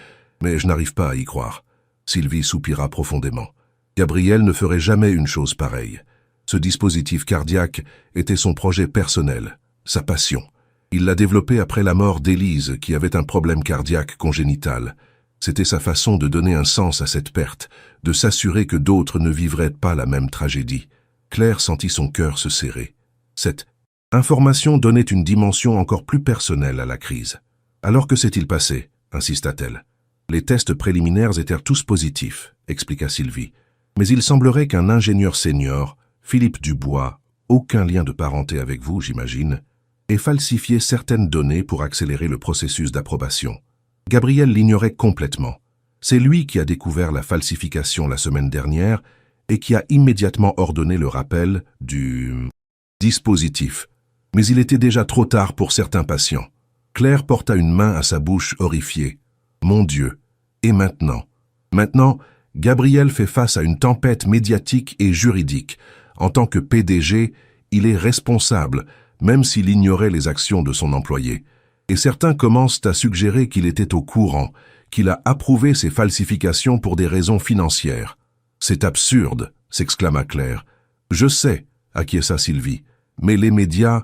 mais je n'arrive pas à y croire. » Sylvie soupira profondément. Gabriel ne ferait jamais une chose pareille. Ce dispositif cardiaque était son projet personnel, sa passion. Il l'a développé après la mort d'Élise, qui avait un problème cardiaque congénital. C'était sa façon de donner un sens à cette perte, de s'assurer que d'autres ne vivraient pas la même tragédie. Claire sentit son cœur se serrer. Cette information donnait une dimension encore plus personnelle à la crise. « Alors que s'est-il passé ?» insista-t-elle. « Les tests préliminaires étaient tous positifs, » expliqua Sylvie. « Mais il semblerait qu'un ingénieur senior, Philippe Dubois, aucun lien de parenté avec vous, j'imagine, ait falsifié certaines données pour accélérer le processus d'approbation. Gabriel l'ignorait complètement. C'est lui qui a découvert la falsification la semaine dernière et qui a immédiatement ordonné le rappel du dispositif. Mais il était déjà trop tard pour certains patients. » Claire porta une main à sa bouche horrifiée. « Mon Dieu! Et maintenant? Maintenant, Gabriel fait face à une tempête médiatique et juridique. En tant que PDG, il est responsable, même s'il ignorait les actions de son employé. Et certains commencent à suggérer qu'il était au courant, qu'il a approuvé ces falsifications pour des raisons financières. « C'est absurde !» s'exclama Claire. « Je sais !» acquiesça Sylvie. « Mais les médias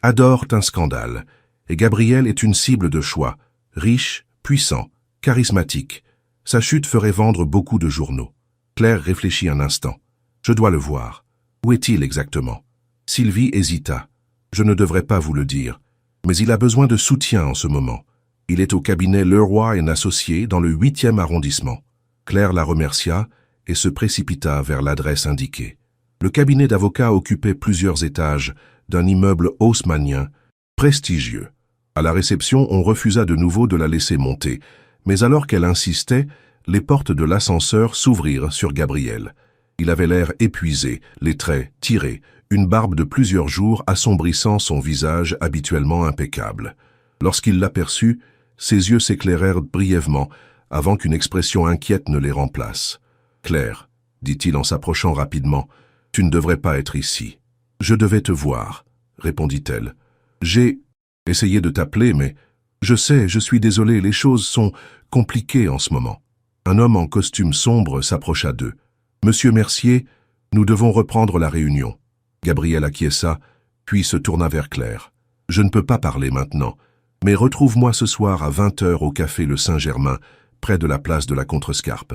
adorent un scandale. Et Gabriel est une cible de choix, riche, puissant, charismatique. Sa chute ferait vendre beaucoup de journaux. » Claire réfléchit un instant. « Je dois le voir. Où est-il exactement ?» Sylvie hésita. « Je ne devrais pas vous le dire, mais il a besoin de soutien en ce moment. Il est au cabinet Leroy & Associés dans le 8e arrondissement. » Claire la remercia et se précipita vers l'adresse indiquée. Le cabinet d'avocats occupait plusieurs étages d'un immeuble haussmannien, prestigieux. À la réception, on refusa de nouveau de la laisser monter, mais alors qu'elle insistait, les portes de l'ascenseur s'ouvrirent sur Gabriel. Il avait l'air épuisé, les traits tirés, une barbe de plusieurs jours assombrissant son visage habituellement impeccable. Lorsqu'il l'aperçut, ses yeux s'éclairèrent brièvement, avant qu'une expression inquiète ne les remplace. « Claire, » dit-il en s'approchant rapidement, « tu ne devrais pas être ici. »« Je devais te voir, » répondit-elle. « J'ai essayé de t'appeler, mais je sais, je suis désolée, les choses sont compliquées en ce moment. » Un homme en costume sombre s'approcha d'eux. « Monsieur Mercier, nous devons reprendre la réunion. » Gabriel acquiesça, puis se tourna vers Claire. « Je ne peux pas parler maintenant. Mais retrouve-moi ce soir à 20h au café Le Saint-Germain, près de la place de la Contrescarpe.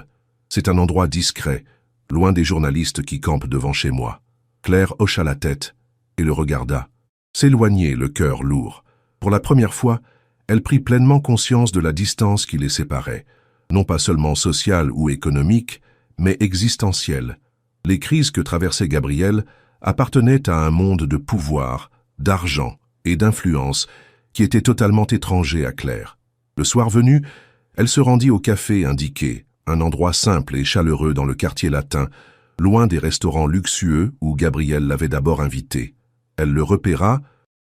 C'est un endroit discret, loin des journalistes qui campent devant chez moi. » Claire hocha la tête et le regarda, s'éloigner le cœur lourd. Pour la première fois, elle prit pleinement conscience de la distance qui les séparait, non pas seulement sociale ou économique, mais existentielle. Les crises que traversait Gabriel appartenaient à un monde de pouvoir, d'argent et d'influence qui était totalement étranger à Claire. Le soir venu, elle se rendit au café indiqué, un endroit simple et chaleureux dans le quartier latin, loin des restaurants luxueux où Gabriel l'avait d'abord invité. Elle le repéra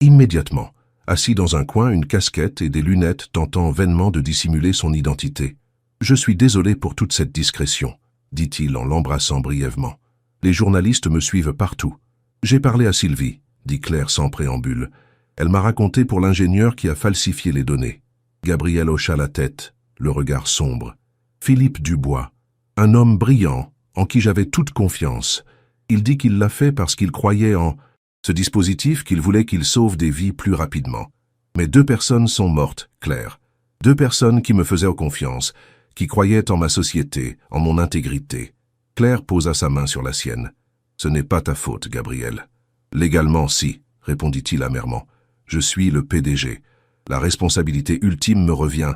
immédiatement, assis dans un coin, une casquette et des lunettes tentant vainement de dissimuler son identité. « Je suis désolé pour toute cette discrétion, » dit-il en l'embrassant brièvement. « Les journalistes me suivent partout. »« J'ai parlé à Sylvie, » dit Claire sans préambule. « Elle m'a raconté pour l'ingénieur qui a falsifié les données. » Gabriel hocha la tête, le regard sombre. « Philippe Dubois, un homme brillant, en qui j'avais toute confiance. Il dit qu'il l'a fait parce qu'il croyait en ce dispositif, qu'il voulait qu'il sauve des vies plus rapidement. Mais 2 personnes sont mortes, Claire. 2 personnes qui me faisaient confiance, qui croyaient en ma société, en mon intégrité. » Claire posa sa main sur la sienne. « Ce n'est pas ta faute, Gabriel. »« Légalement, si, » répondit-il amèrement. « Je suis le PDG. La responsabilité ultime me revient,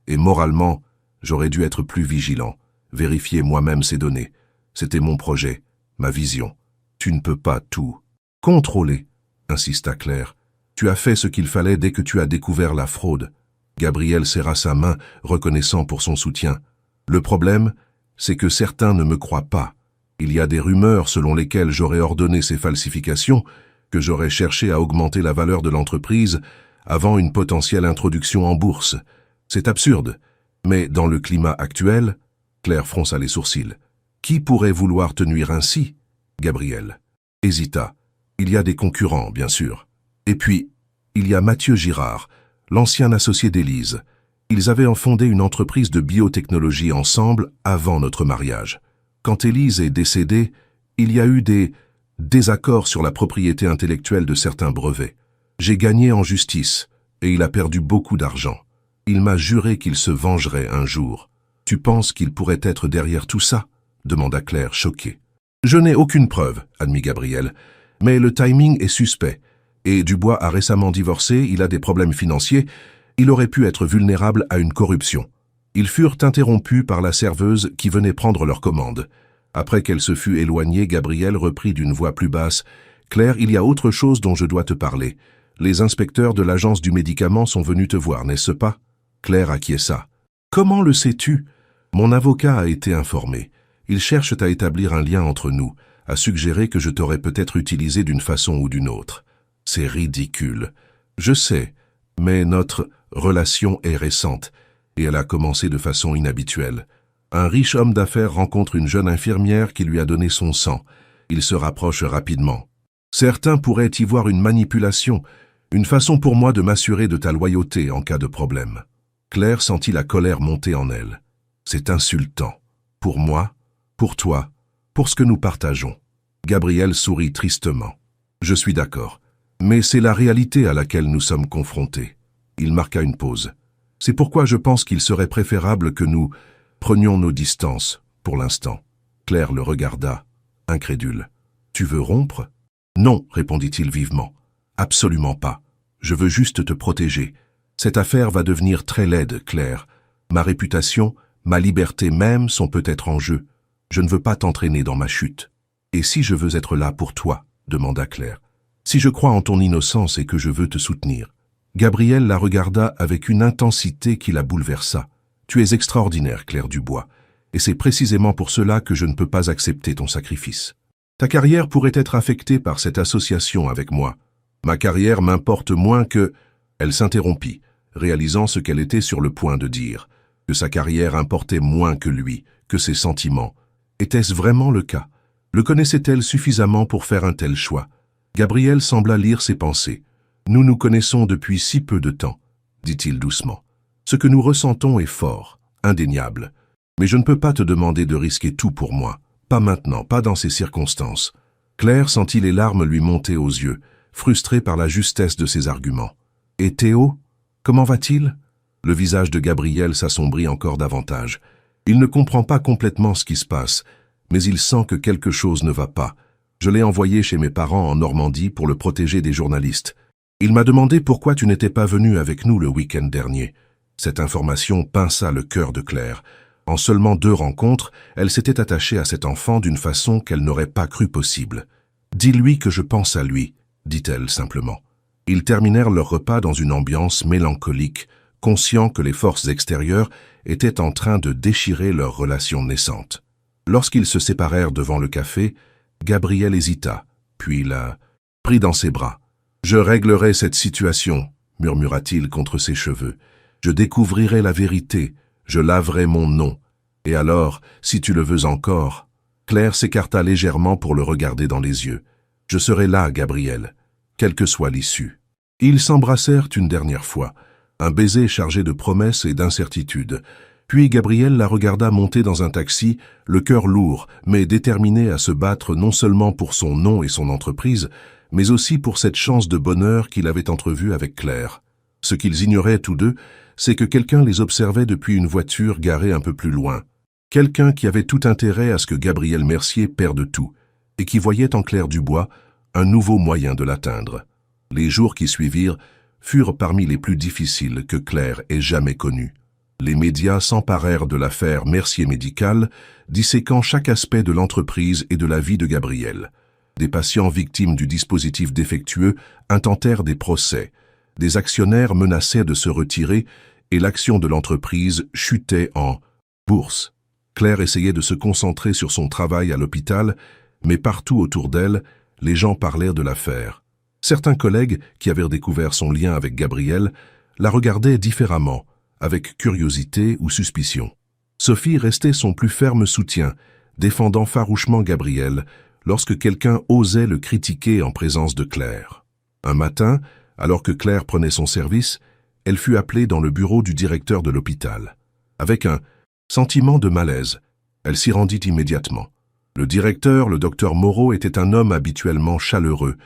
et moralement, j'aurais dû être plus vigilant, vérifier moi-même ces données. C'était mon projet, ma vision. Tu ne peux pas tout contrôler, » insista Claire. « Tu as fait ce qu'il fallait dès que tu as découvert la fraude. » Gabriel serra sa main, reconnaissant pour son soutien. « Le problème, c'est que certains ne me croient pas. Il y a des rumeurs selon lesquelles j'aurais ordonné ces falsifications, que j'aurais cherché à augmenter la valeur de l'entreprise avant une potentielle introduction en bourse. C'est absurde. Mais dans le climat actuel, » Claire fronça les sourcils. « Qui pourrait vouloir te nuire ainsi ?» Gabriel hésita. « Il y a des concurrents, bien sûr. Et puis, il y a Mathieu Girard, l'ancien associé d'Élise. Ils avaient fondé une entreprise de biotechnologie ensemble avant notre mariage. Quand Élise est décédée, il y a eu des désaccords sur la propriété intellectuelle de certains brevets. J'ai gagné en justice, et il a perdu beaucoup d'argent. Il m'a juré qu'il se vengerait un jour. Tu penses qu'il pourrait être derrière tout ça ?» demanda Claire, choquée. « Je n'ai aucune preuve, » admit Gabriel, « mais le timing est suspect. Et Dubois a récemment divorcé, il a des problèmes financiers, il aurait pu être vulnérable à une corruption. Ils furent interrompus par la serveuse qui venait prendre leur commande. Après qu'elle se fut éloignée, Gabriel reprit d'une voix plus basse. « Claire, il y a autre chose dont je dois te parler. Les inspecteurs de l'agence du médicament sont venus te voir, n'est-ce pas ?» Claire acquiesça. « Comment le sais-tu » ? Mon avocat a été informé. Ils cherchent à établir un lien entre nous, à suggérer que je t'aurais peut-être utilisé d'une façon ou d'une autre. C'est ridicule. Je sais, mais notre relation est récente, et elle a commencé de façon inhabituelle. Un riche homme d'affaires rencontre une jeune infirmière qui lui a donné son sang. Ils se rapprochent rapidement. Certains pourraient y voir une manipulation, une façon pour moi de m'assurer de ta loyauté en cas de problème. » Claire sentit la colère monter en elle. « C'est insultant. Pour moi, pour toi, pour ce que nous partageons. » Gabriel sourit tristement. « Je suis d'accord. Mais c'est la réalité à laquelle nous sommes confrontés. » Il marqua une pause. « C'est pourquoi je pense qu'il serait préférable que nous prenions nos distances, pour l'instant. » Claire le regarda, incrédule. « Tu veux rompre ?»« Non, » répondit-il vivement. « Absolument pas. Je veux juste te protéger. Cette affaire va devenir très laide, Claire. Ma réputation, ma liberté même sont peut-être en jeu. Je ne veux pas t'entraîner dans ma chute. »« Et si je veux être là pour toi ?» demanda Claire. « Si je crois en ton innocence et que je veux te soutenir. » Gabriel la regarda avec une intensité qui la bouleversa. « Tu es extraordinaire, Claire Dubois, et c'est précisément pour cela que je ne peux pas accepter ton sacrifice. Ta carrière pourrait être affectée par cette association avec moi. Ma carrière m'importe moins que... » Elle s'interrompit, réalisant ce qu'elle était sur le point de dire, que sa carrière importait moins que lui, que ses sentiments. Était-ce vraiment le cas? Le connaissait-elle suffisamment pour faire un tel choix? Gabriel sembla lire ses pensées. « Nous nous connaissons depuis si peu de temps, » dit-il doucement. « Ce que nous ressentons est fort, indéniable. Mais je ne peux pas te demander de risquer tout pour moi. Pas maintenant, pas dans ces circonstances. » Claire sentit les larmes lui monter aux yeux, frustrée par la justesse de ses arguments. « Et Théo » Comment va-t-il » Le visage de Gabriel s'assombrit encore davantage. Il ne comprend pas complètement ce qui se passe, mais il sent que quelque chose ne va pas. Je l'ai envoyé chez mes parents en Normandie pour le protéger des journalistes. Il m'a demandé pourquoi tu n'étais pas venu avec nous le week-end dernier. Cette information pinça le cœur de Claire. En seulement 2 rencontres, elle s'était attachée à cet enfant d'une façon qu'elle n'aurait pas cru possible. « Dis-lui que je pense à lui », dit-elle simplement. Ils terminèrent leur repas dans une ambiance mélancolique, conscients que les forces extérieures étaient en train de déchirer leur relation naissante. Lorsqu'ils se séparèrent devant le café, Gabriel hésita, puis la prit dans ses bras. « Je réglerai cette situation », murmura-t-il contre ses cheveux. « Je découvrirai la vérité, je laverai mon nom. Et alors, si tu le veux encore… » Claire s'écarta légèrement pour le regarder dans les yeux. « Je serai là, Gabriel, quelle que soit l'issue. » Ils s'embrassèrent une dernière fois, un baiser chargé de promesses et d'incertitudes. Puis Gabriel la regarda monter dans un taxi, le cœur lourd, mais déterminé à se battre non seulement pour son nom et son entreprise, mais aussi pour cette chance de bonheur qu'il avait entrevue avec Claire. Ce qu'ils ignoraient tous deux, c'est que quelqu'un les observait depuis une voiture garée un peu plus loin. Quelqu'un qui avait tout intérêt à ce que Gabriel Mercier perde tout, et qui voyait en Claire Dubois un nouveau moyen de l'atteindre. Les jours qui suivirent furent parmi les plus difficiles que Claire ait jamais connus. Les médias s'emparèrent de l'affaire Mercier Médical, disséquant chaque aspect de l'entreprise et de la vie de Gabriel. Des patients victimes du dispositif défectueux intentèrent des procès. Des actionnaires menaçaient de se retirer et l'action de l'entreprise chutait en bourse. Claire essayait de se concentrer sur son travail à l'hôpital, mais partout autour d'elle, les gens parlèrent de l'affaire. Certains collègues, qui avaient découvert son lien avec Gabriel, la regardaient différemment, avec curiosité ou suspicion. Sophie restait son plus ferme soutien, défendant farouchement Gabriel, lorsque quelqu'un osait le critiquer en présence de Claire. Un matin, alors que Claire prenait son service, elle fut appelée dans le bureau du directeur de l'hôpital. Avec un sentiment de malaise, elle s'y rendit immédiatement. Le directeur, le docteur Moreau, était un homme habituellement chaleureux,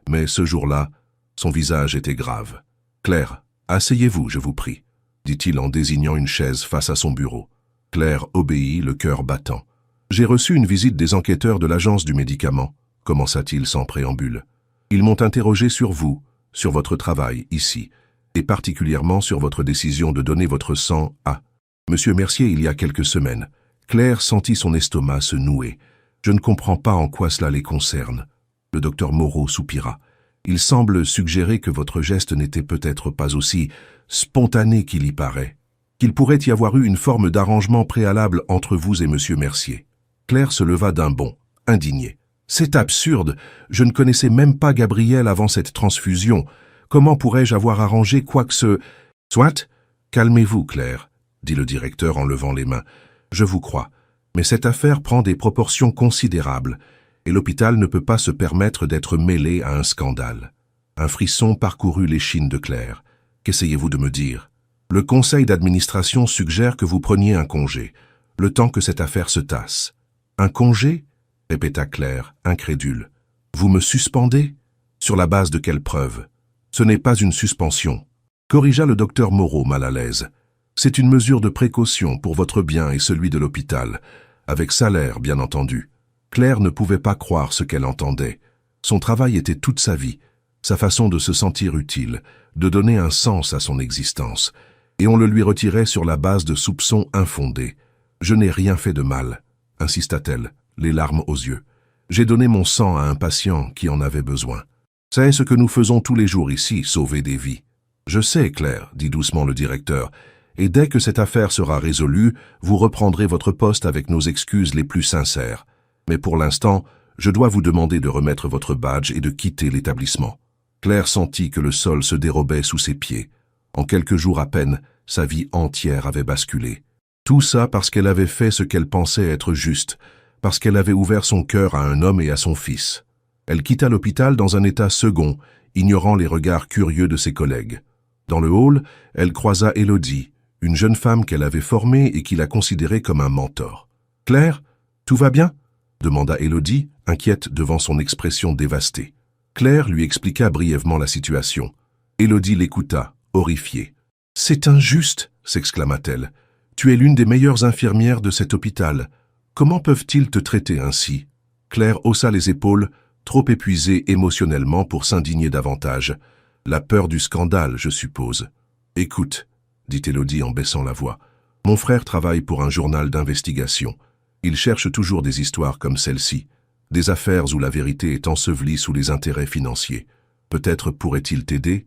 mais ce jour-là, son visage était grave. « Claire, asseyez-vous, je vous prie », dit-il en désignant une chaise face à son bureau. Claire obéit, le cœur battant. « J'ai reçu une visite des enquêteurs de l'agence du médicament », commença-t-il sans préambule. « Ils m'ont interrogé sur vous, sur votre travail ici, et particulièrement sur votre décision de donner votre sang à Monsieur Mercier il y a quelques semaines. » Claire sentit son estomac se nouer. « Je ne comprends pas en quoi cela les concerne. » Le docteur Moreau soupira. « Il semble suggérer que votre geste n'était peut-être pas aussi spontané qu'il y paraît, qu'il pourrait y avoir eu une forme d'arrangement préalable entre vous et Monsieur Mercier. » Claire se leva d'un bond, indignée. « C'est absurde, je ne connaissais même pas Gabriel avant cette transfusion. Comment pourrais-je avoir arrangé quoi que ce… » « Soit, calmez-vous, Claire, » dit le directeur en levant les mains. « Je vous crois, mais cette affaire prend des proportions considérables, et l'hôpital ne peut pas se permettre d'être mêlé à un scandale. » Un frisson parcourut l'échine de Claire. « Qu'essayez-vous de me dire ? Le conseil d'administration suggère que vous preniez un congé, le temps que cette affaire se tasse. »« Un congé ?» répéta Claire, incrédule. « Vous me suspendez ? Sur la base de quelle preuve ? Ce n'est pas une suspension. » Corrigea le docteur Moreau mal à l'aise. « C'est une mesure de précaution pour votre bien et celui de l'hôpital, avec salaire, bien entendu. » Claire ne pouvait pas croire ce qu'elle entendait. Son travail était toute sa vie, sa façon de se sentir utile, de donner un sens à son existence, et on le lui retirait sur la base de soupçons infondés. « Je n'ai rien fait de mal », insista-t-elle, les larmes aux yeux. « J'ai donné mon sang à un patient qui en avait besoin. C'est ce que nous faisons tous les jours ici, sauver des vies. »« Je sais, Claire, » dit doucement le directeur, « et dès que cette affaire sera résolue, vous reprendrez votre poste avec nos excuses les plus sincères. Mais pour l'instant, je dois vous demander de remettre votre badge et de quitter l'établissement. » Claire sentit que le sol se dérobait sous ses pieds. En quelques jours à peine, sa vie entière avait basculé. Tout ça parce qu'elle avait fait ce qu'elle pensait être juste, parce qu'elle avait ouvert son cœur à un homme et à son fils. Elle quitta l'hôpital dans un état second, ignorant les regards curieux de ses collègues. Dans le hall, elle croisa Élodie, une jeune femme qu'elle avait formée et qui la considérait comme un mentor. « Claire, tout va bien ?» demanda Élodie, inquiète devant son expression dévastée. Claire lui expliqua brièvement la situation. Élodie l'écouta, horrifiée. C'est injuste, s'exclama-t-elle. Tu es l'une des meilleures infirmières de cet hôpital. Comment peuvent-ils te traiter ainsi? Claire haussa les épaules, trop épuisée émotionnellement pour s'indigner davantage. La peur du scandale, je suppose. Écoute, dit Élodie en baissant la voix. Mon frère travaille pour un journal d'investigation. Il cherche toujours des histoires comme celle-ci. Des affaires où la vérité est ensevelie sous les intérêts financiers. Peut-être pourrait-il t'aider?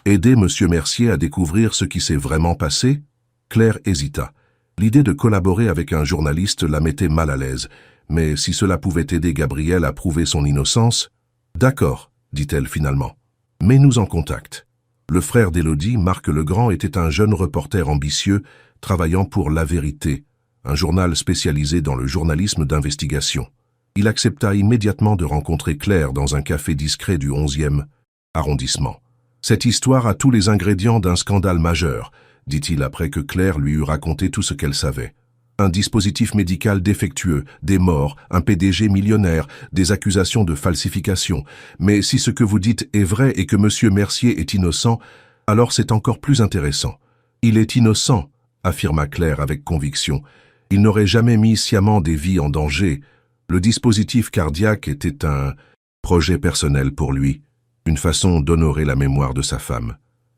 Aider M. Mercier à découvrir ce qui s'est vraiment passé? Claire hésita. L'idée de collaborer avec un journaliste la mettait mal à l'aise. Mais si cela pouvait aider Gabriel à prouver son innocence... D'accord, dit-elle finalement. Mets-nous en contact. Le frère d'Élodie, Marc Legrand, était un jeune reporter ambitieux, travaillant pour La Vérité, un journal spécialisé dans le journalisme d'investigation. Il accepta immédiatement de rencontrer Claire dans un café discret du 11e arrondissement. Cette histoire a tous les ingrédients d'un scandale majeur, dit-il après que Claire lui eut raconté tout ce qu'elle savait. Un dispositif médical défectueux, des morts, un PDG millionnaire, des accusations de falsification. Mais si ce que vous dites est vrai et que M. Mercier est innocent, alors c'est encore plus intéressant. Il est innocent, affirma Claire avec conviction. Il n'aurait jamais mis sciemment des vies en danger. Le dispositif cardiaque était un projet personnel pour lui, une façon d'honorer la mémoire de sa femme.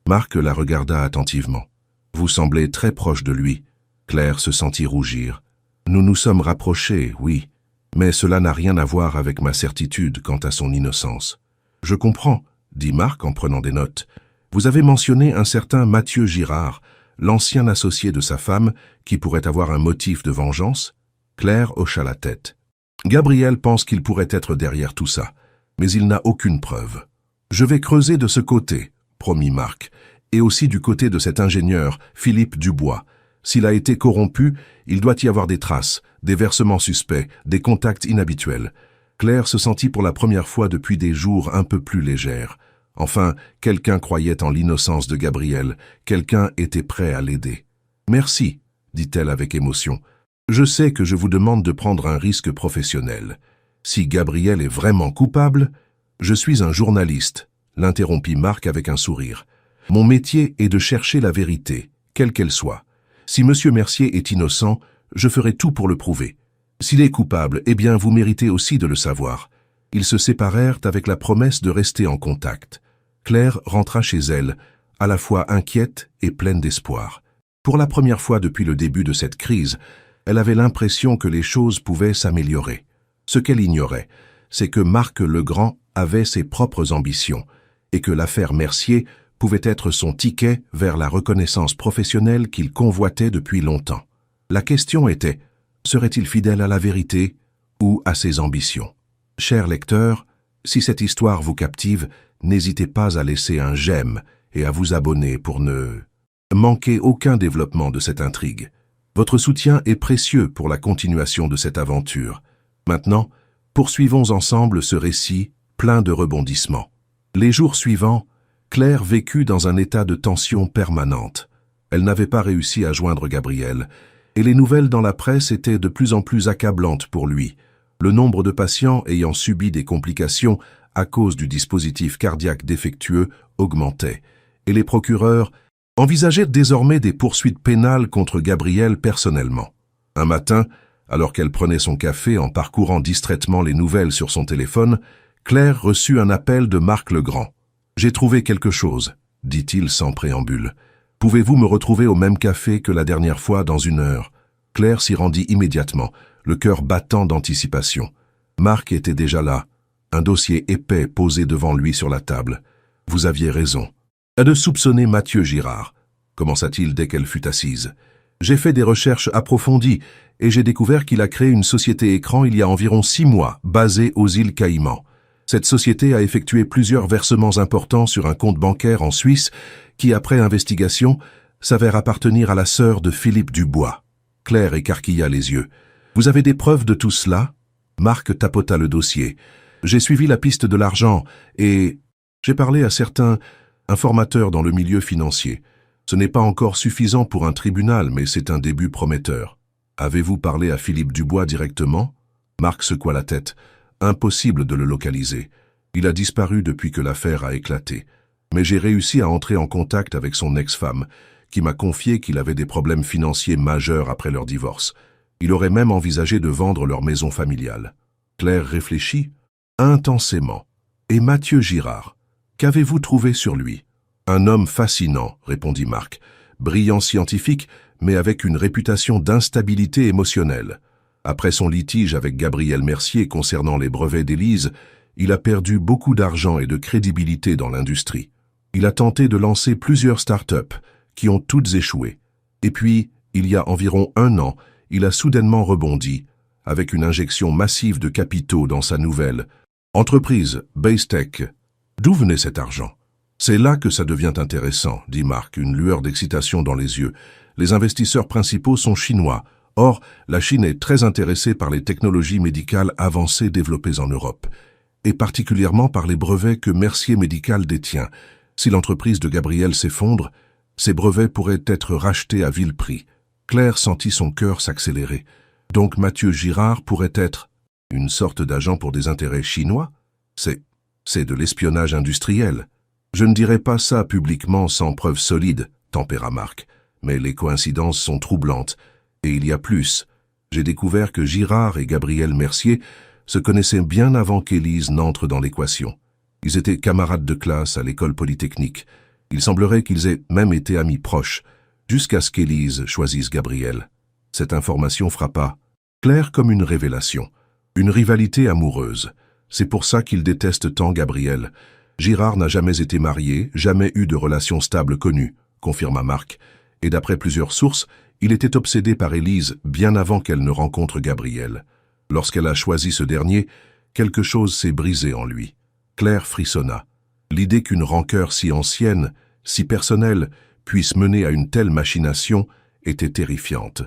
Marc la regarda attentivement. Vous semblez très proche de lui. Claire se sentit rougir. Nous nous sommes rapprochés, oui, mais cela n'a rien à voir avec ma certitude quant à son innocence. Je comprends, dit Marc en prenant des notes. Vous avez mentionné un certain Mathieu Girard, l'ancien associé de sa femme, qui pourrait avoir un motif de vengeance? Claire hocha la tête. Gabriel pense qu'il pourrait être derrière tout ça, mais il n'a aucune preuve. Je vais creuser de ce côté, promit Marc, et aussi du côté de cet ingénieur, Philippe Dubois. S'il a été corrompu, il doit y avoir des traces, des versements suspects, des contacts inhabituels. Claire se sentit pour la première fois depuis des jours un peu plus légère. Enfin, quelqu'un croyait en l'innocence de Gabriel, quelqu'un était prêt à l'aider. « Merci », dit-elle avec émotion. « Je sais que je vous demande de prendre un risque professionnel. Si Gabriel est vraiment coupable, je suis un journaliste, » l'interrompit Marc avec un sourire. « Mon métier est de chercher la vérité, quelle qu'elle soit. Si M. Mercier est innocent, je ferai tout pour le prouver. S'il est coupable, eh bien vous méritez aussi de le savoir. » Ils se séparèrent avec la promesse de rester en contact. Claire rentra chez elle, à la fois inquiète et pleine d'espoir. Pour la première fois depuis le début de cette crise, elle avait l'impression que les choses pouvaient s'améliorer. Ce qu'elle ignorait, c'est que Marc Legrand avait ses propres ambitions et que l'affaire Mercier pouvait être son ticket vers la reconnaissance professionnelle qu'il convoitait depuis longtemps. La question était, serait-il fidèle à la vérité ou à ses ambitions? Chers lecteurs, si cette histoire vous captive, n'hésitez pas à laisser un j'aime et à vous abonner pour ne manquer aucun développement de cette intrigue. Votre soutien est précieux pour la continuation de cette aventure. Maintenant, poursuivons ensemble ce récit plein de rebondissements. Les jours suivants, Claire vécut dans un état de tension permanente. Elle n'avait pas réussi à joindre Gabriel, et les nouvelles dans la presse étaient de plus en plus accablantes pour lui. Le nombre de patients ayant subi des complications à cause du dispositif cardiaque défectueux augmentait, et les procureurs envisageaient désormais des poursuites pénales contre Gabriel personnellement. Un matin, alors qu'elle prenait son café en parcourant distraitement les nouvelles sur son téléphone, Claire reçut un appel de Marc Legrand. « J'ai trouvé quelque chose », dit-il sans préambule. « Pouvez-vous me retrouver au même café que la dernière fois dans 1 heure ?» Claire s'y rendit immédiatement, le cœur battant d'anticipation. Marc était déjà là, un dossier épais posé devant lui sur la table. « Vous aviez raison. »« À de soupçonner Mathieu Girard », commença-t-il dès qu'elle fut assise. « J'ai fait des recherches approfondies et j'ai découvert qu'il a créé une société écran il y a environ 6 mois, basée aux îles Caïmans. Cette société a effectué plusieurs versements importants sur un compte bancaire en Suisse qui, après investigation, s'avère appartenir à la sœur de Philippe Dubois. » Claire écarquilla les yeux. « Vous avez des preuves de tout cela ?» Marc tapota le dossier. « J'ai suivi la piste de l'argent et j'ai parlé à certains informateurs dans le milieu financier. Ce n'est pas encore suffisant pour un tribunal, mais c'est un début prometteur. Avez-vous parlé à Philippe Dubois directement ?» Marc secoua la tête. Impossible de le localiser. Il a disparu depuis que l'affaire a éclaté. Mais j'ai réussi à entrer en contact avec son ex-femme, qui m'a confié qu'il avait des problèmes financiers majeurs après leur divorce. Il aurait même envisagé de vendre leur maison familiale. Claire réfléchit intensément. Et Mathieu Girard, qu'avez-vous trouvé sur lui? Un homme fascinant, répondit Marc. Brillant scientifique, mais avec une réputation d'instabilité émotionnelle. Après son litige avec Gabriel Mercier concernant les brevets d'Élise, il a perdu beaucoup d'argent et de crédibilité dans l'industrie. Il a tenté de lancer plusieurs start-up qui ont toutes échoué. Et puis, il y a environ 1 an, il a soudainement rebondi, avec une injection massive de capitaux dans sa nouvelle entreprise, BaseTech. D'où venait cet argent? C'est là que ça devient intéressant, dit Marc, une lueur d'excitation dans les yeux. Les investisseurs principaux sont chinois. Or, la Chine est très intéressée par les technologies médicales avancées développées en Europe, et particulièrement par les brevets que Mercier Médical détient. Si l'entreprise de Gabriel s'effondre, ces brevets pourraient être rachetés à vil prix. Claire sentit son cœur s'accélérer. Donc Mathieu Girard pourrait être une sorte d'agent pour des intérêts chinois? C'est de l'espionnage industriel. Je ne dirais pas ça publiquement sans preuve solide, tempéra Marc, mais les coïncidences sont troublantes. Et il y a plus. J'ai découvert que Girard et Gabriel Mercier se connaissaient bien avant qu'Élise n'entre dans l'équation. Ils étaient camarades de classe à l'école polytechnique. Il semblerait qu'ils aient même été amis proches, jusqu'à ce qu'Élise choisisse Gabriel. Cette information frappa Claire comme une révélation. Une rivalité amoureuse. C'est pour ça qu'il déteste tant Gabriel. Girard n'a jamais été marié, jamais eu de relation stable connue, confirma Marc. Et d'après plusieurs sources, il était obsédé par Élise bien avant qu'elle ne rencontre Gabriel. Lorsqu'elle a choisi ce dernier, quelque chose s'est brisé en lui. Claire frissonna. L'idée qu'une rancœur si ancienne, si personnelle, puisse mener à une telle machination était terrifiante.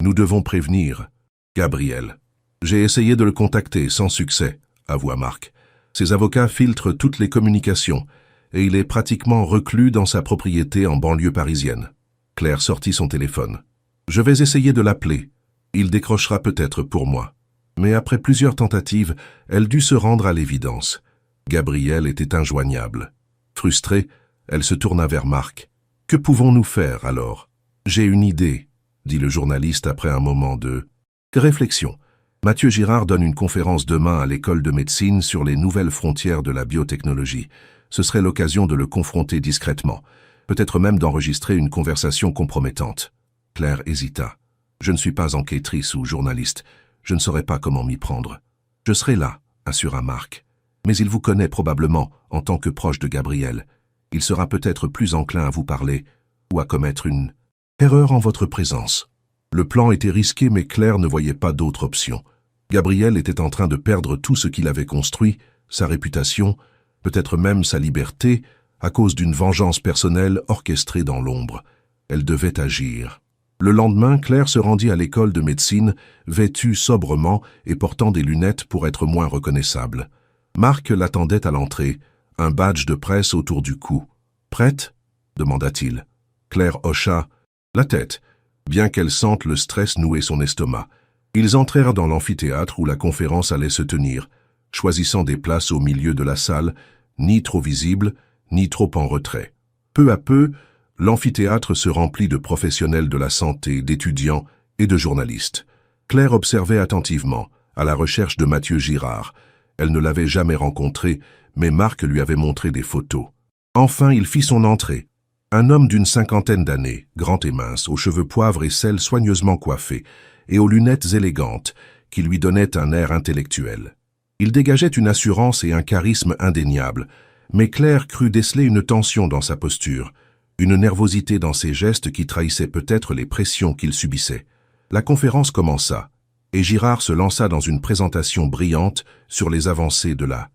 Nous devons prévenir Gabriel. J'ai essayé de le contacter sans succès, avoua Marc. Ses avocats filtrent toutes les communications et il est pratiquement reclus dans sa propriété en banlieue parisienne. Claire sortit son téléphone. Je vais essayer de l'appeler. Il décrochera peut-être pour moi. Mais après plusieurs tentatives, elle dut se rendre à l'évidence. Gabriel était injoignable. Frustrée, elle se tourna vers Marc. Que pouvons-nous faire alors? J'ai une idée, dit le journaliste après un moment de réflexion. Mathieu Girard donne une conférence demain à l'école de médecine sur les nouvelles frontières de la biotechnologie. Ce serait l'occasion de le confronter discrètement, peut-être même d'enregistrer une conversation compromettante. Claire hésita. Je ne suis pas enquêtrice ou journaliste. Je ne saurais pas comment m'y prendre. Je serai là, assura Marc. Mais il vous connaît probablement en tant que proche de Gabriel. Il sera peut-être plus enclin à vous parler ou à commettre une erreur en votre présence. Le plan était risqué, mais Claire ne voyait pas d'autre option. Gabriel était en train de perdre tout ce qu'il avait construit, sa réputation, peut-être même sa liberté, à cause d'une vengeance personnelle orchestrée dans l'ombre. Elle devait agir. Le lendemain, Claire se rendit à l'école de médecine, vêtue sobrement et portant des lunettes pour être moins reconnaissable. Marc l'attendait à l'entrée, un badge de presse autour du cou. « Prête ?» demanda-t-il. Claire hocha la tête, bien qu'elle sente le stress nouer son estomac. Ils entrèrent dans l'amphithéâtre où la conférence allait se tenir, choisissant des places au milieu de la salle, ni trop visibles, ni trop en retrait. Peu à peu, l'amphithéâtre se remplit de professionnels de la santé, d'étudiants et de journalistes. Claire observait attentivement, à la recherche de Mathieu Girard. Elle ne l'avait jamais rencontré, mais Marc lui avait montré des photos. Enfin, il fit son entrée. Un homme d'une 50aine d'années, grand et mince, aux cheveux poivre et sel soigneusement coiffés, et aux lunettes élégantes, qui lui donnaient un air intellectuel. Il dégageait une assurance et un charisme indéniables, mais Claire crut déceler une tension dans sa posture, une nervosité dans ses gestes qui trahissaient peut-être les pressions qu'il subissait. La conférence commença, et Girard se lança dans une présentation brillante sur les avancées de la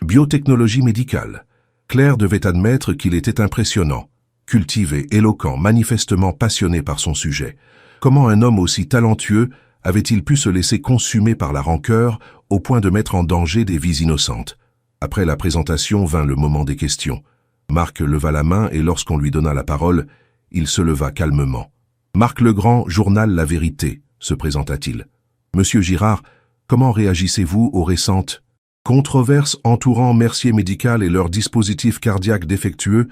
biotechnologie médicale. Claire devait admettre qu'il était impressionnant, cultivé, éloquent, manifestement passionné par son sujet. Comment un homme aussi talentueux avait-il pu se laisser consumer par la rancœur au point de mettre en danger des vies innocentes? Après la présentation vint le moment des questions. Marc leva la main et lorsqu'on lui donna la parole, il se leva calmement. « Marc Legrand, journal La Vérité », se présenta-t-il. « Monsieur Girard, comment réagissez-vous aux récentes controverses entourant Mercier Médical et leur dispositif cardiaque défectueux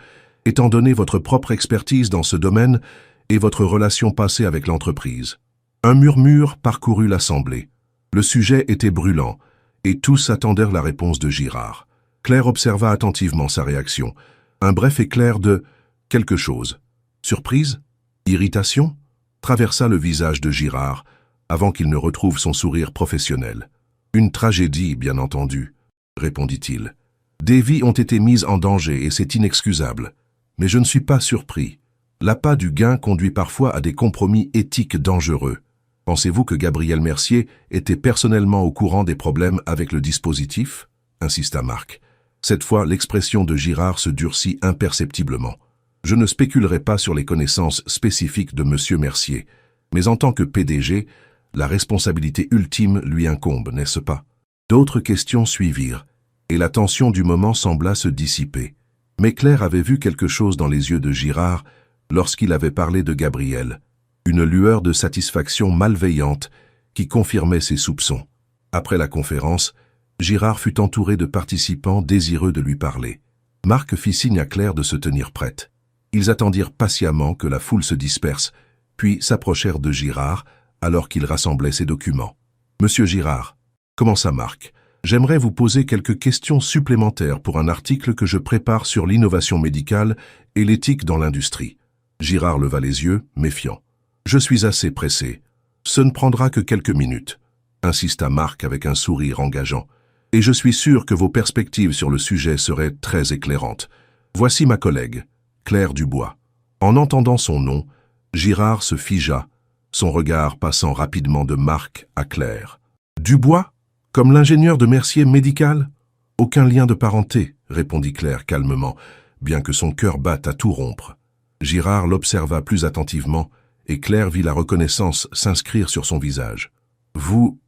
étant donné votre propre expertise dans ce domaine et votre relation passée avec l'entreprise. Un murmure parcourut l'assemblée. Le sujet était brûlant, et tous attendirent la réponse de Girard. Claire observa attentivement sa réaction. Un bref éclair de quelque chose. Surprise? Irritation? Traversa le visage de Girard, avant qu'il ne retrouve son sourire professionnel. Une tragédie, bien entendu, répondit-il. Des vies ont été mises en danger et c'est inexcusable. Mais je ne suis pas surpris. L'appât du gain conduit parfois à des compromis éthiques dangereux. Pensez-vous que Gabriel Mercier était personnellement au courant des problèmes avec le dispositif? Insista Marc. Cette fois, l'expression de Girard se durcit imperceptiblement. Je ne spéculerai pas sur les connaissances spécifiques de M. Mercier, mais en tant que PDG, la responsabilité ultime lui incombe, n'est-ce pas? D'autres questions suivirent, et la tension du moment sembla se dissiper. Mais Claire avait vu quelque chose dans les yeux de Girard lorsqu'il avait parlé de Gabriel, une lueur de satisfaction malveillante qui confirmait ses soupçons. Après la conférence, Girard fut entouré de participants désireux de lui parler. Marc fit signe à Claire de se tenir prête. Ils attendirent patiemment que la foule se disperse, puis s'approchèrent de Girard alors qu'il rassemblait ses documents. « Monsieur Girard, commença Marc, j'aimerais vous poser quelques questions supplémentaires pour un article que je prépare sur l'innovation médicale et l'éthique dans l'industrie. » Girard leva les yeux, méfiant. « Je suis assez pressé. Ce ne prendra que quelques minutes, » insista Marc avec un sourire engageant. « Et je suis sûr que vos perspectives sur le sujet seraient très éclairantes. Voici ma collègue, Claire Dubois. » En entendant son nom, Girard se figea, son regard passant rapidement de Marc à Claire. « Dubois? Comme l'ingénieur de Mercier Médical? » « Aucun lien de parenté, » répondit Claire calmement, bien que son cœur batte à tout rompre. Girard l'observa plus attentivement, et Claire vit la reconnaissance s'inscrire sur son visage. « Vous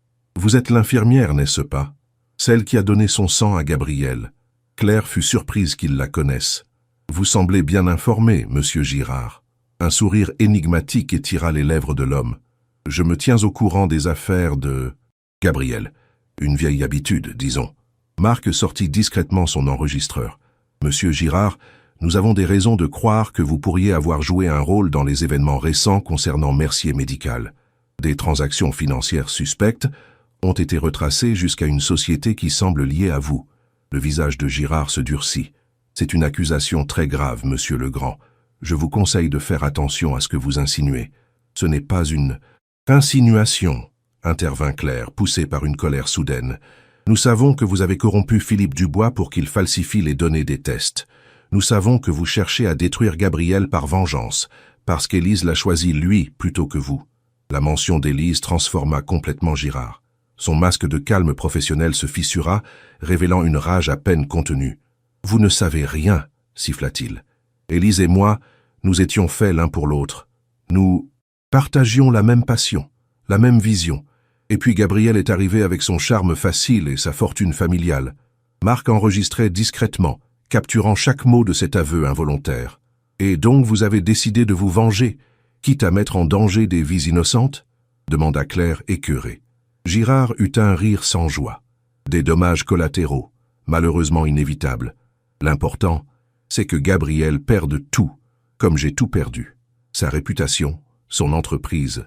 êtes l'infirmière, n'est-ce pas? Celle qui a donné son sang à Gabriel. » Claire fut surprise qu'il la connaisse. « Vous semblez bien informé, monsieur Girard. » Un sourire énigmatique étira les lèvres de l'homme. « Je me tiens au courant des affaires de... Gabriel. Une vieille habitude, disons. » Marc sortit discrètement son enregistreur. « Monsieur Girard, nous avons des raisons de croire que vous pourriez avoir joué un rôle dans les événements récents concernant Mercier Médical. Des transactions financières suspectes ont été retracées jusqu'à une société qui semble liée à vous. » Le visage de Girard se durcit. « C'est une accusation très grave, monsieur Legrand. Je vous conseille de faire attention à ce que vous insinuez. Ce n'est pas une insinuation, » intervint Claire, poussée par une colère soudaine. « Nous savons que vous avez corrompu Philippe Dubois pour qu'il falsifie les données des tests. Nous savons que vous cherchez à détruire Gabriel par vengeance, parce qu'Élise l'a choisi lui plutôt que vous. » La mention d'Élise transforma complètement Girard. Son masque de calme professionnel se fissura, révélant une rage à peine contenue. « Vous ne savez rien, » siffla-t-il. « Élise et moi, nous étions faits l'un pour l'autre. Nous partagions la même passion, la même vision. Et puis Gabriel est arrivé avec son charme facile et sa fortune familiale. » Marc enregistrait discrètement, capturant chaque mot de cet aveu involontaire. « Et donc vous avez décidé de vous venger, quitte à mettre en danger des vies innocentes ?» demanda Claire écœurée. Girard eut un rire sans joie. Des dommages collatéraux, malheureusement inévitables. L'important, c'est que Gabriel perde tout, comme j'ai tout perdu. Sa réputation, son entreprise,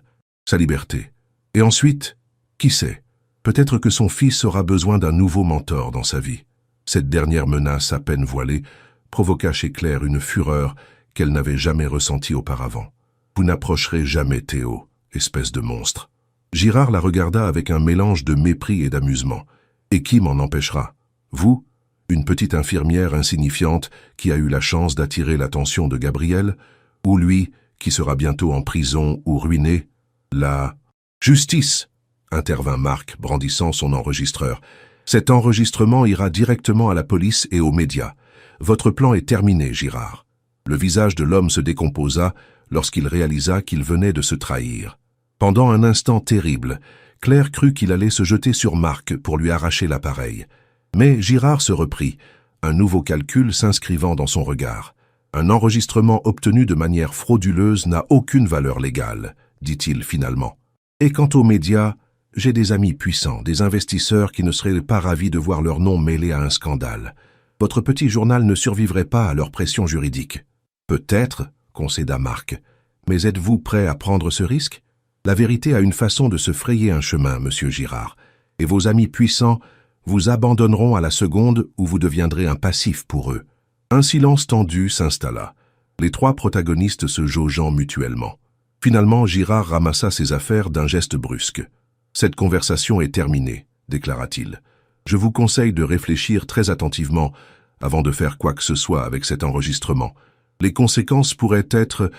sa liberté. Et ensuite, qui sait, peut-être que son fils aura besoin d'un nouveau mentor dans sa vie. Cette dernière menace à peine voilée provoqua chez Claire une fureur qu'elle n'avait jamais ressentie auparavant. « Vous n'approcherez jamais Théo, espèce de monstre. » Girard la regarda avec un mélange de mépris et d'amusement. « Et qui m'en empêchera? Vous, une petite infirmière insignifiante qui a eu la chance d'attirer l'attention de Gabriel, ou lui qui sera bientôt en prison ou ruiné? La justice !» intervint Marc, brandissant son enregistreur. « Cet enregistrement ira directement à la police et aux médias. Votre plan est terminé, Girard. » Le visage de l'homme se décomposa lorsqu'il réalisa qu'il venait de se trahir. Pendant un instant terrible, Claire crut qu'il allait se jeter sur Marc pour lui arracher l'appareil. Mais Girard se reprit, un nouveau calcul s'inscrivant dans son regard. « Un enregistrement obtenu de manière frauduleuse n'a aucune valeur légale, » dit-il finalement. « Et quant aux médias, j'ai des amis puissants, des investisseurs qui ne seraient pas ravis de voir leur nom mêlé à un scandale. Votre petit journal ne survivrait pas à leur pression juridique. » Peut-être, concéda Marc, mais êtes-vous prêt à prendre ce risque? La vérité a une façon de se frayer un chemin, monsieur Girard, et vos amis puissants vous abandonneront à la seconde où vous deviendrez un passif pour eux. Un silence tendu s'installa, les trois protagonistes se jaugeant mutuellement. Finalement, Girard ramassa ses affaires d'un geste brusque. « Cette conversation est terminée », déclara-t-il. « Je vous conseille de réfléchir très attentivement avant de faire quoi que ce soit avec cet enregistrement. Les conséquences pourraient être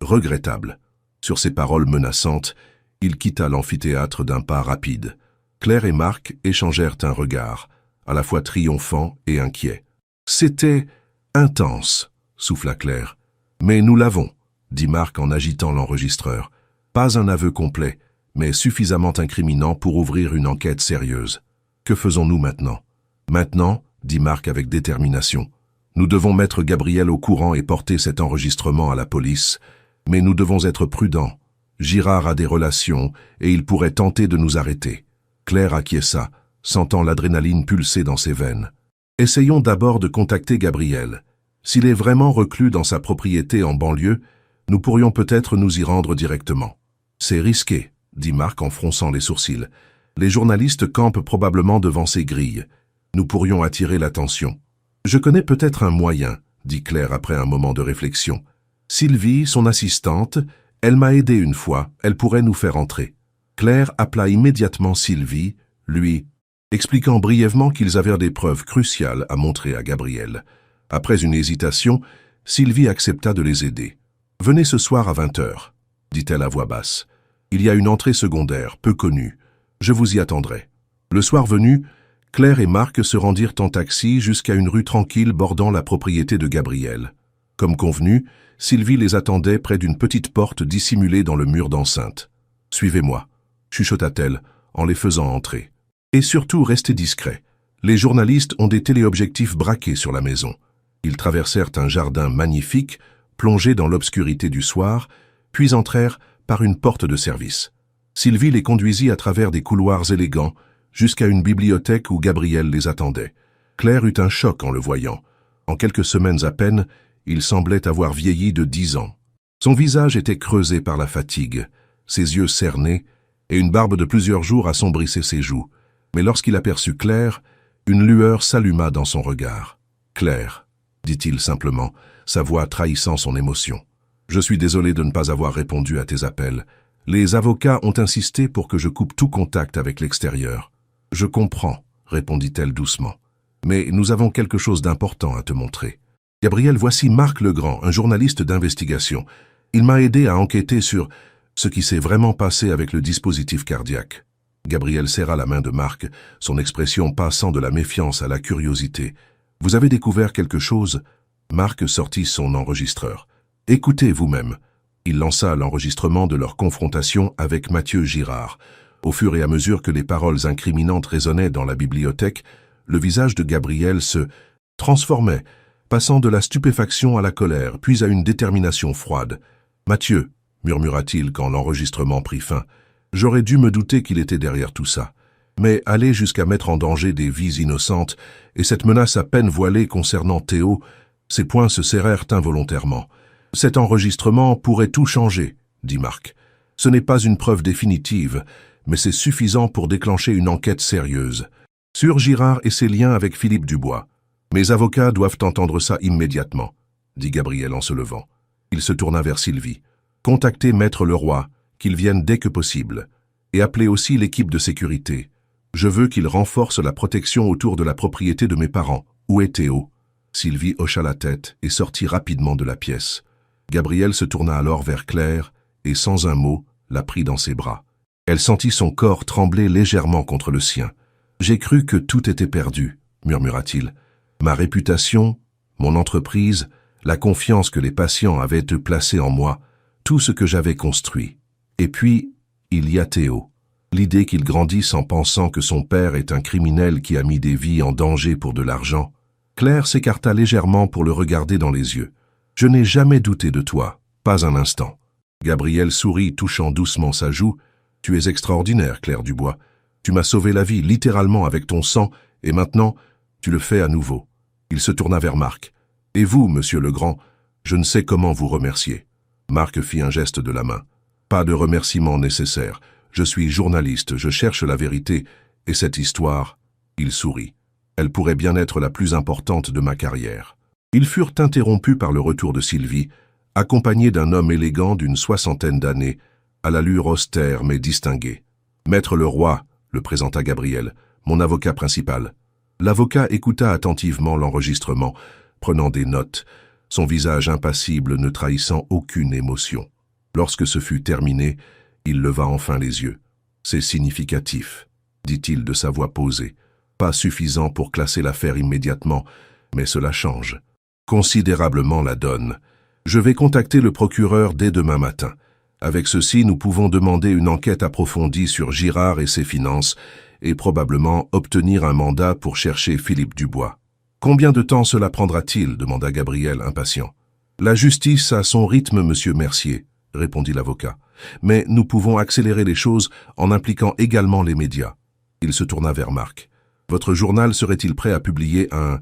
regrettables. » Sur ces paroles menaçantes, il quitta l'amphithéâtre d'un pas rapide. Claire et Marc échangèrent un regard, à la fois triomphant et inquiet. « C'était intense », souffla Claire. « Mais nous l'avons, » dit Marc en agitant l'enregistreur. « Pas un aveu complet, mais suffisamment incriminant pour ouvrir une enquête sérieuse. Que faisons-nous maintenant ?»« Maintenant, » dit Marc avec détermination, « nous devons mettre Gabriel au courant et porter cet enregistrement à la police. Mais nous devons être prudents. Girard a des relations et il pourrait tenter de nous arrêter. » Claire acquiesça, sentant l'adrénaline pulser dans ses veines. « Essayons d'abord de contacter Gabriel. S'il est vraiment reclus dans sa propriété en banlieue, nous pourrions peut-être nous y rendre directement. »« C'est risqué, » dit Marc en fronçant les sourcils. « Les journalistes campent probablement devant ces grilles. Nous pourrions attirer l'attention. »« Je connais peut-être un moyen, » dit Claire après un moment de réflexion. « Sylvie, son assistante, elle m'a aidé une fois, elle pourrait nous faire entrer. » Claire appela immédiatement Sylvie, lui expliquant brièvement qu'ils avaient des preuves cruciales à montrer à Gabriel. Après une hésitation, Sylvie accepta de les aider. « Venez ce soir à 20h, » dit-elle à voix basse. « Il y a une entrée secondaire, peu connue. Je vous y attendrai. » Le soir venu, Claire et Marc se rendirent en taxi jusqu'à une rue tranquille bordant la propriété de Gabriel. Comme convenu, Sylvie les attendait près d'une petite porte dissimulée dans le mur d'enceinte. « Suivez-moi », chuchota-t-elle en les faisant entrer. « Et surtout, restez discrets. Les journalistes ont des téléobjectifs braqués sur la maison. » Ils traversèrent un jardin magnifique, plongé dans l'obscurité du soir, puis entrèrent par une porte de service. Sylvie les conduisit à travers des couloirs élégants, jusqu'à une bibliothèque où Gabriel les attendait. Claire eut un choc en le voyant. En quelques semaines à peine, il semblait avoir vieilli de 10 ans. Son visage était creusé par la fatigue, ses yeux cernés, et une barbe de plusieurs jours assombrissait ses joues. Mais lorsqu'il aperçut Claire, une lueur s'alluma dans son regard. « Claire, » dit-il simplement, sa voix trahissant son émotion. « Je suis désolé de ne pas avoir répondu à tes appels. Les avocats ont insisté pour que je coupe tout contact avec l'extérieur. »« Je comprends, » répondit-elle doucement. « Mais nous avons quelque chose d'important à te montrer. Gabriel, voici Marc Legrand, un journaliste d'investigation. Il m'a aidé à enquêter sur ce qui s'est vraiment passé avec le dispositif cardiaque. » Gabriel serra la main de Marc, son expression passant de la méfiance à la curiosité. « Vous avez découvert quelque chose ?» Marc sortit son enregistreur. « Écoutez vous-même. » Il lança l'enregistrement de leur confrontation avec Mathieu Girard. Au fur et à mesure que les paroles incriminantes résonnaient dans la bibliothèque, le visage de Gabriel se transformait, passant de la stupéfaction à la colère, puis à une détermination froide. « Mathieu, » murmura-t-il quand l'enregistrement prit fin, « j'aurais dû me douter qu'il était derrière tout ça. Mais aller jusqu'à mettre en danger des vies innocentes, et cette menace à peine voilée concernant Théo, ses poings se serrèrent involontairement. « Cet enregistrement pourrait tout changer, » dit Marc. « Ce n'est pas une preuve définitive, mais c'est suffisant pour déclencher une enquête sérieuse. Sur Girard et ses liens avec Philippe Dubois. Mes avocats doivent entendre ça immédiatement, » dit Gabriel en se levant. Il se tourna vers Sylvie. « Contactez Maître Leroy, qu'il vienne dès que possible, et appelez aussi l'équipe de sécurité. Je veux qu'il renforce la protection autour de la propriété de mes parents. Où est Théo ?» Sylvie hocha la tête et sortit rapidement de la pièce. Gabriel se tourna alors vers Claire et, sans un mot, la prit dans ses bras. Elle sentit son corps trembler légèrement contre le sien. « J'ai cru que tout était perdu, » murmura-t-il. « Ma réputation, mon entreprise, la confiance que les patients avaient placée en moi, tout ce que j'avais construit. Et puis, il y a Théo. L'idée qu'il grandisse en pensant que son père est un criminel qui a mis des vies en danger pour de l'argent. » Claire s'écarta légèrement pour le regarder dans les yeux. « Je n'ai jamais douté de toi, pas un instant. » Gabriel sourit, touchant doucement sa joue. « Tu es extraordinaire, Claire Dubois. Tu m'as sauvé la vie, littéralement avec ton sang, et maintenant, tu le fais à nouveau. » Il se tourna vers Marc. « Et vous, monsieur Legrand, Je ne sais comment vous remercier. Marc fit un geste de la main. Pas de remerciement nécessaire. Je suis journaliste, je cherche la vérité, et cette histoire, il sourit. Elle pourrait bien être la plus importante de ma carrière. Ils furent interrompus par le retour de Sylvie, accompagné d'un homme élégant d'une 60aine d'années, à l'allure austère mais distinguée. Maître Leroy, le présenta Gabriel, mon avocat principal. L'avocat écouta attentivement l'enregistrement, prenant des notes, son visage impassible ne trahissant aucune émotion. Lorsque ce fut terminé, il leva enfin les yeux. C'est significatif, dit-il de sa voix posée. Pas suffisant pour classer l'affaire immédiatement, mais cela change considérablement la donne. Je vais contacter le procureur dès demain matin. Avec ceci, nous pouvons demander une enquête approfondie sur Girard et ses finances et probablement obtenir un mandat pour chercher Philippe Dubois. Combien de temps cela prendra-t-il demanda Gabriel impatient. La justice a son rythme, monsieur Mercier, répondit l'avocat. Mais nous pouvons accélérer les choses en impliquant également les médias. Il se tourna vers Marc. Votre journal serait-il prêt à publier un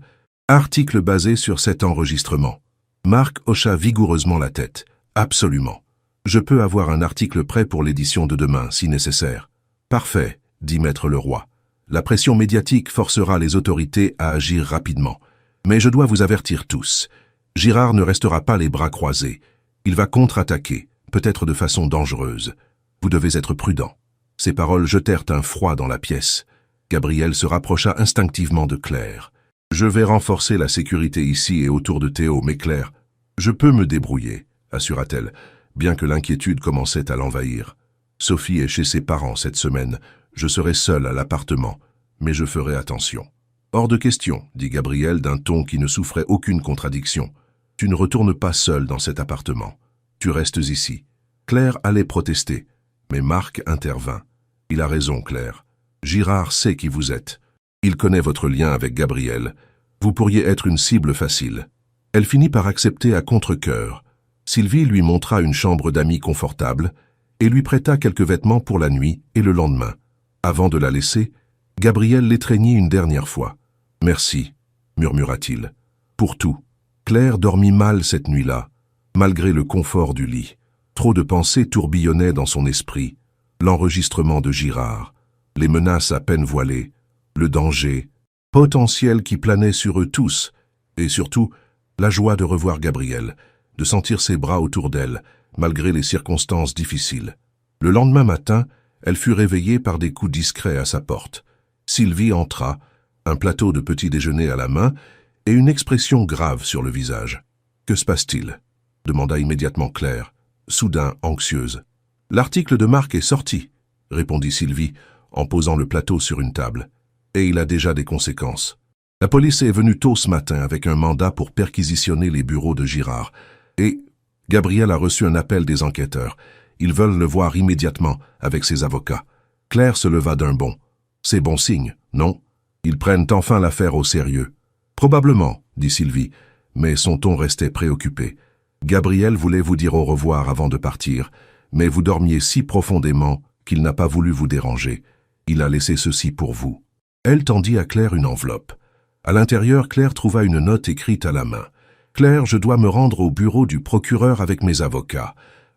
article basé sur cet enregistrement? Marc hocha vigoureusement la tête. Absolument. Je peux avoir un article prêt pour l'édition de demain, si nécessaire. Parfait, dit Maître Leroy. La pression médiatique forcera les autorités à agir rapidement. Mais je dois vous avertir tous. Girard ne restera pas les bras croisés. Il va contre-attaquer, peut-être de façon dangereuse. Vous devez être prudent. Ces paroles jetèrent un froid dans la pièce. Gabriel se rapprocha instinctivement de Claire. Je vais renforcer la sécurité ici et autour de Théo, mais Claire, je peux me débrouiller, assura-t-elle, bien que l'inquiétude commençait à l'envahir. Sophie est chez ses parents cette semaine. Je serai seul à l'appartement, mais je ferai attention. Hors de question, dit Gabriel d'un ton qui ne souffrait aucune contradiction. Tu ne retournes pas seul dans cet appartement. Tu restes ici. Claire allait protester, mais Marc intervint. Il a raison, Claire. Girard sait qui vous êtes. Il connaît votre lien avec Gabriel. Vous pourriez être une cible facile. Elle finit par accepter à contre-cœur. Sylvie lui montra une chambre d'amis confortable et lui prêta quelques vêtements pour la nuit et le lendemain. Avant de la laisser, Gabriel l'étreignit une dernière fois. « Merci », murmura-t-il. « Pour tout. » Claire dormit mal cette nuit-là, malgré le confort du lit. Trop de pensées tourbillonnaient dans son esprit. L'enregistrement de Girard, les menaces à peine voilées, le danger potentiel qui planait sur eux tous, et surtout la joie de revoir Gabriel, de sentir ses bras autour d'elle, malgré les circonstances difficiles. Le lendemain matin, elle fut réveillée par des coups discrets à sa porte. Sylvie entra, un plateau de petit déjeuner à la main et une expression grave sur le visage. « Que se passe-t-il » demanda immédiatement Claire, soudain anxieuse. « L'article de Marc est sorti » répondit Sylvie en posant le plateau sur une table. « Et il a déjà des conséquences. La police est venue tôt ce matin avec un mandat pour perquisitionner les bureaux de Girard. Et Gabriel a reçu un appel des enquêteurs. Ils veulent le voir immédiatement avec ses avocats. » Claire se leva d'un bond. « C'est bon signe, non? Ils prennent enfin l'affaire au sérieux. »« Probablement, » dit Sylvie, mais son ton restait préoccupé. « Gabriel voulait vous dire au revoir avant de partir, mais vous dormiez si profondément qu'il n'a pas voulu vous déranger. Il a laissé ceci pour vous. » Elle tendit à Claire une enveloppe. À l'intérieur, Claire trouva une note écrite à la main. « Claire, je dois me rendre au bureau du procureur avec mes avocats.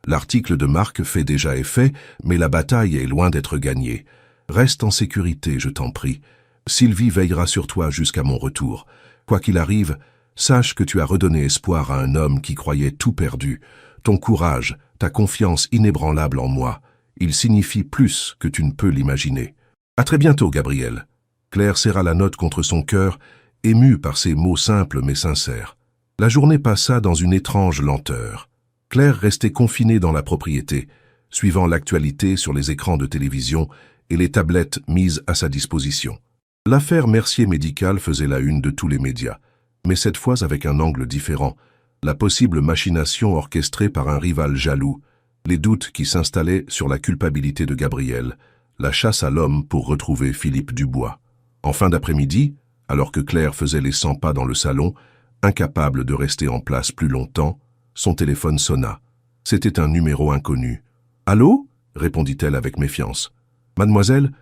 L'article de Marc fait déjà effet, mais la bataille est loin d'être gagnée. Reste en sécurité, je t'en prie. Sylvie veillera sur toi jusqu'à mon retour. Quoi qu'il arrive, sache que tu as redonné espoir à un homme qui croyait tout perdu. Ton courage, ta confiance inébranlable en moi, il signifie plus que tu ne peux l'imaginer. À très bientôt, Gabriel. » Claire serra la note contre son cœur, émue par ces mots simples mais sincères. La journée passa dans une étrange lenteur. Claire restait confinée dans la propriété, suivant l'actualité sur les écrans de télévision et les tablettes mises à sa disposition. L'affaire Mercier médicale faisait la une de tous les médias, mais cette fois avec un angle différent, la possible machination orchestrée par un rival jaloux, les doutes qui s'installaient sur la culpabilité de Gabriel, la chasse à l'homme pour retrouver Philippe Dubois. En fin d'après-midi, alors que Claire faisait les 100 pas dans le salon, incapable de rester en place plus longtemps, son téléphone sonna. C'était un numéro inconnu. « Allô » répondit-elle avec méfiance. « Mademoiselle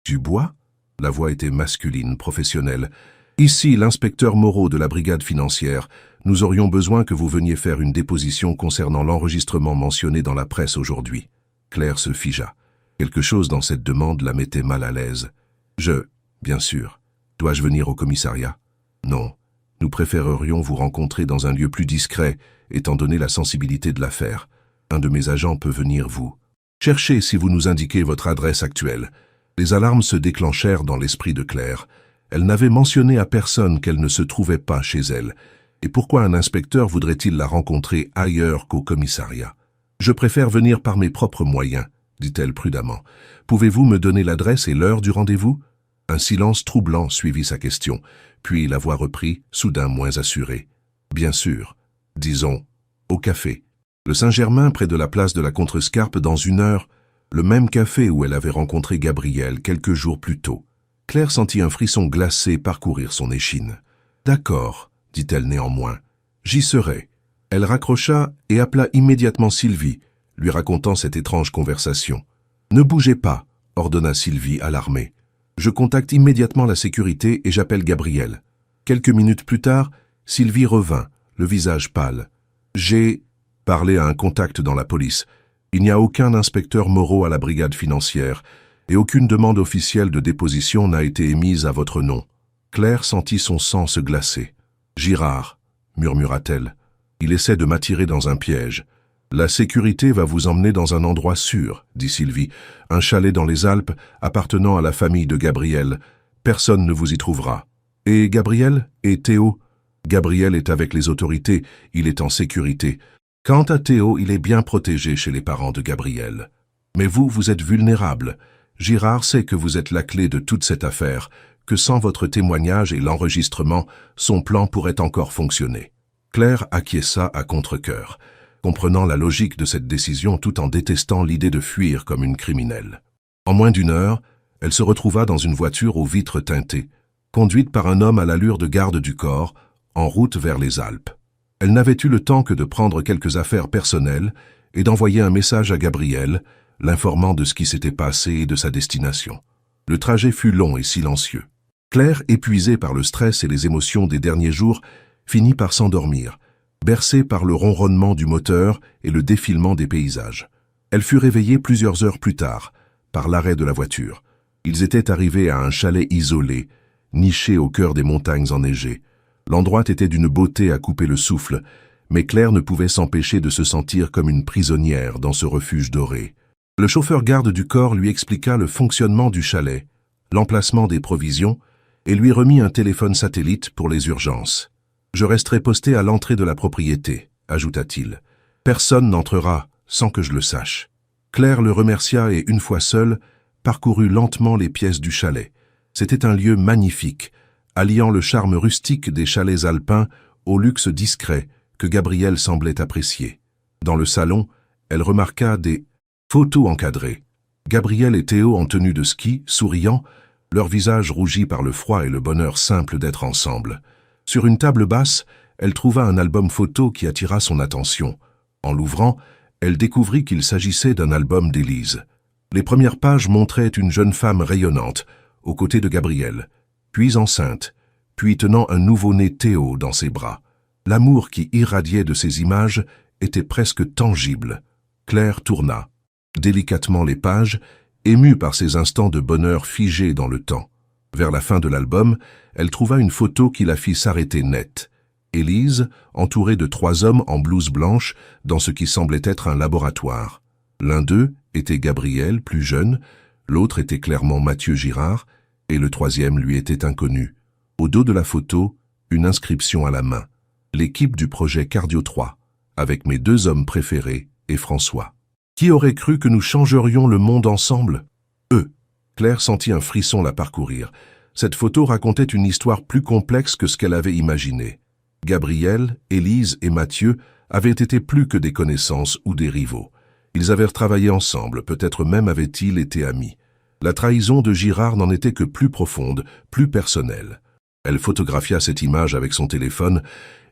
Dubois ?» La voix était masculine, professionnelle, Ici, l'inspecteur Moreau de la brigade financière. Nous aurions besoin que vous veniez faire une déposition concernant l'enregistrement mentionné dans la presse aujourd'hui. » Claire se figea. Quelque chose dans cette demande la mettait mal à l'aise. « Bien sûr. Dois-je venir au commissariat ? » ?»« Non. Nous préférerions vous rencontrer dans un lieu plus discret, étant donné la sensibilité de l'affaire. Un de mes agents peut venir vous chercher si vous nous indiquez votre adresse actuelle. » Les alarmes se déclenchèrent dans l'esprit de Claire. Elle n'avait mentionné à personne qu'elle ne se trouvait pas chez elle. Et pourquoi un inspecteur voudrait-il la rencontrer ailleurs qu'au commissariat? « Je préfère venir par mes propres moyens, » dit-elle prudemment. « Pouvez-vous me donner l'adresse et l'heure du rendez-vous ?» Un silence troublant suivit sa question, puis la voix reprit, soudain moins assurée. « Bien sûr. Disons, au café. Le Saint-Germain, près de la place de la Contrescarpe, dans 1 heure, le même café où elle avait rencontré Gabriel quelques jours plus tôt. » Claire sentit un frisson glacé parcourir son échine. « D'accord, » dit-elle néanmoins. « J'y serai. » Elle raccrocha et appela immédiatement Sylvie, lui racontant cette étrange conversation. « Ne bougez pas, » ordonna Sylvie, alarmée. « Je contacte immédiatement la sécurité et j'appelle Gabriel. » Quelques minutes plus tard, Sylvie revint, le visage pâle. « J'ai parlé à un contact dans la police. Il n'y a aucun inspecteur Moreau à la brigade financière et aucune demande officielle de déposition n'a été émise à votre nom. » Claire sentit son sang se glacer. « Girard, » murmura-t-elle. « Il essaie de m'attirer dans un piège. »« La sécurité va vous emmener dans un endroit sûr, » dit Sylvie. « Un chalet dans les Alpes appartenant à la famille de Gabriel. Personne ne vous y trouvera. »« Et Gabriel ? Et Théo ? » ?»« Gabriel est avec les autorités, il est en sécurité. Quant à Théo, il est bien protégé chez les parents de Gabriel. Mais vous êtes vulnérable. Girard sait que vous êtes la clé de toute cette affaire, que sans votre témoignage et l'enregistrement, son plan pourrait encore fonctionner. » Claire acquiesça à contre-cœur, comprenant la logique de cette décision tout en détestant l'idée de fuir comme une criminelle. En moins d'1 heure, elle se retrouva dans une voiture aux vitres teintées, conduite par un homme à l'allure de garde du corps, en route vers les Alpes. Elle n'avait eu le temps que de prendre quelques affaires personnelles et d'envoyer un message à Gabriel, l'informant de ce qui s'était passé et de sa destination. Le trajet fut long et silencieux. Claire, épuisée par le stress et les émotions des derniers jours, finit par s'endormir, bercée par le ronronnement du moteur et le défilement des paysages. Elle fut réveillée plusieurs heures plus tard, par l'arrêt de la voiture. Ils étaient arrivés à un chalet isolé, niché au cœur des montagnes enneigées. L'endroit était d'une beauté à couper le souffle, mais Claire ne pouvait s'empêcher de se sentir comme une prisonnière dans ce refuge doré. Le chauffeur garde du corps lui expliqua le fonctionnement du chalet, l'emplacement des provisions, et lui remit un téléphone satellite pour les urgences. « Je resterai posté à l'entrée de la propriété », ajouta-t-il. « Personne n'entrera sans que je le sache. » Claire le remercia et, une fois seule, parcourut lentement les pièces du chalet. C'était un lieu magnifique, alliant le charme rustique des chalets alpins au luxe discret que Gabriel semblait apprécier. Dans le salon, elle remarqua des photos encadrées. Gabriel et Théo en tenue de ski, souriant, leurs visages rougis par le froid et le bonheur simple d'être ensemble. Sur une table basse, elle trouva un album photo qui attira son attention. En l'ouvrant, elle découvrit qu'il s'agissait d'un album d'Élise. Les premières pages montraient une jeune femme rayonnante, aux côtés de Gabriel, puis enceinte, puis tenant un nouveau-né Théo dans ses bras. L'amour qui irradiait de ces images était presque tangible. Claire tourna délicatement les pages, émue par ces instants de bonheur figés dans le temps. Vers la fin de l'album, elle trouva une photo qui la fit s'arrêter net. Élise, entourée de 3 hommes en blouse blanche, dans ce qui semblait être un laboratoire. L'un d'eux était Gabriel, plus jeune, l'autre était clairement Mathieu Girard, et le 3e lui était inconnu. Au dos de la photo, une inscription à la main. L'équipe du projet Cardio 3, avec mes 2 hommes préférés et François. Qui aurait cru que nous changerions le monde ensemble? Eux. Claire sentit un frisson la parcourir. Cette photo racontait une histoire plus complexe que ce qu'elle avait imaginé. Gabriel, Élise et Mathieu avaient été plus que des connaissances ou des rivaux. Ils avaient travaillé ensemble, peut-être même avaient-ils été amis. La trahison de Girard n'en était que plus profonde, plus personnelle. Elle photographia cette image avec son téléphone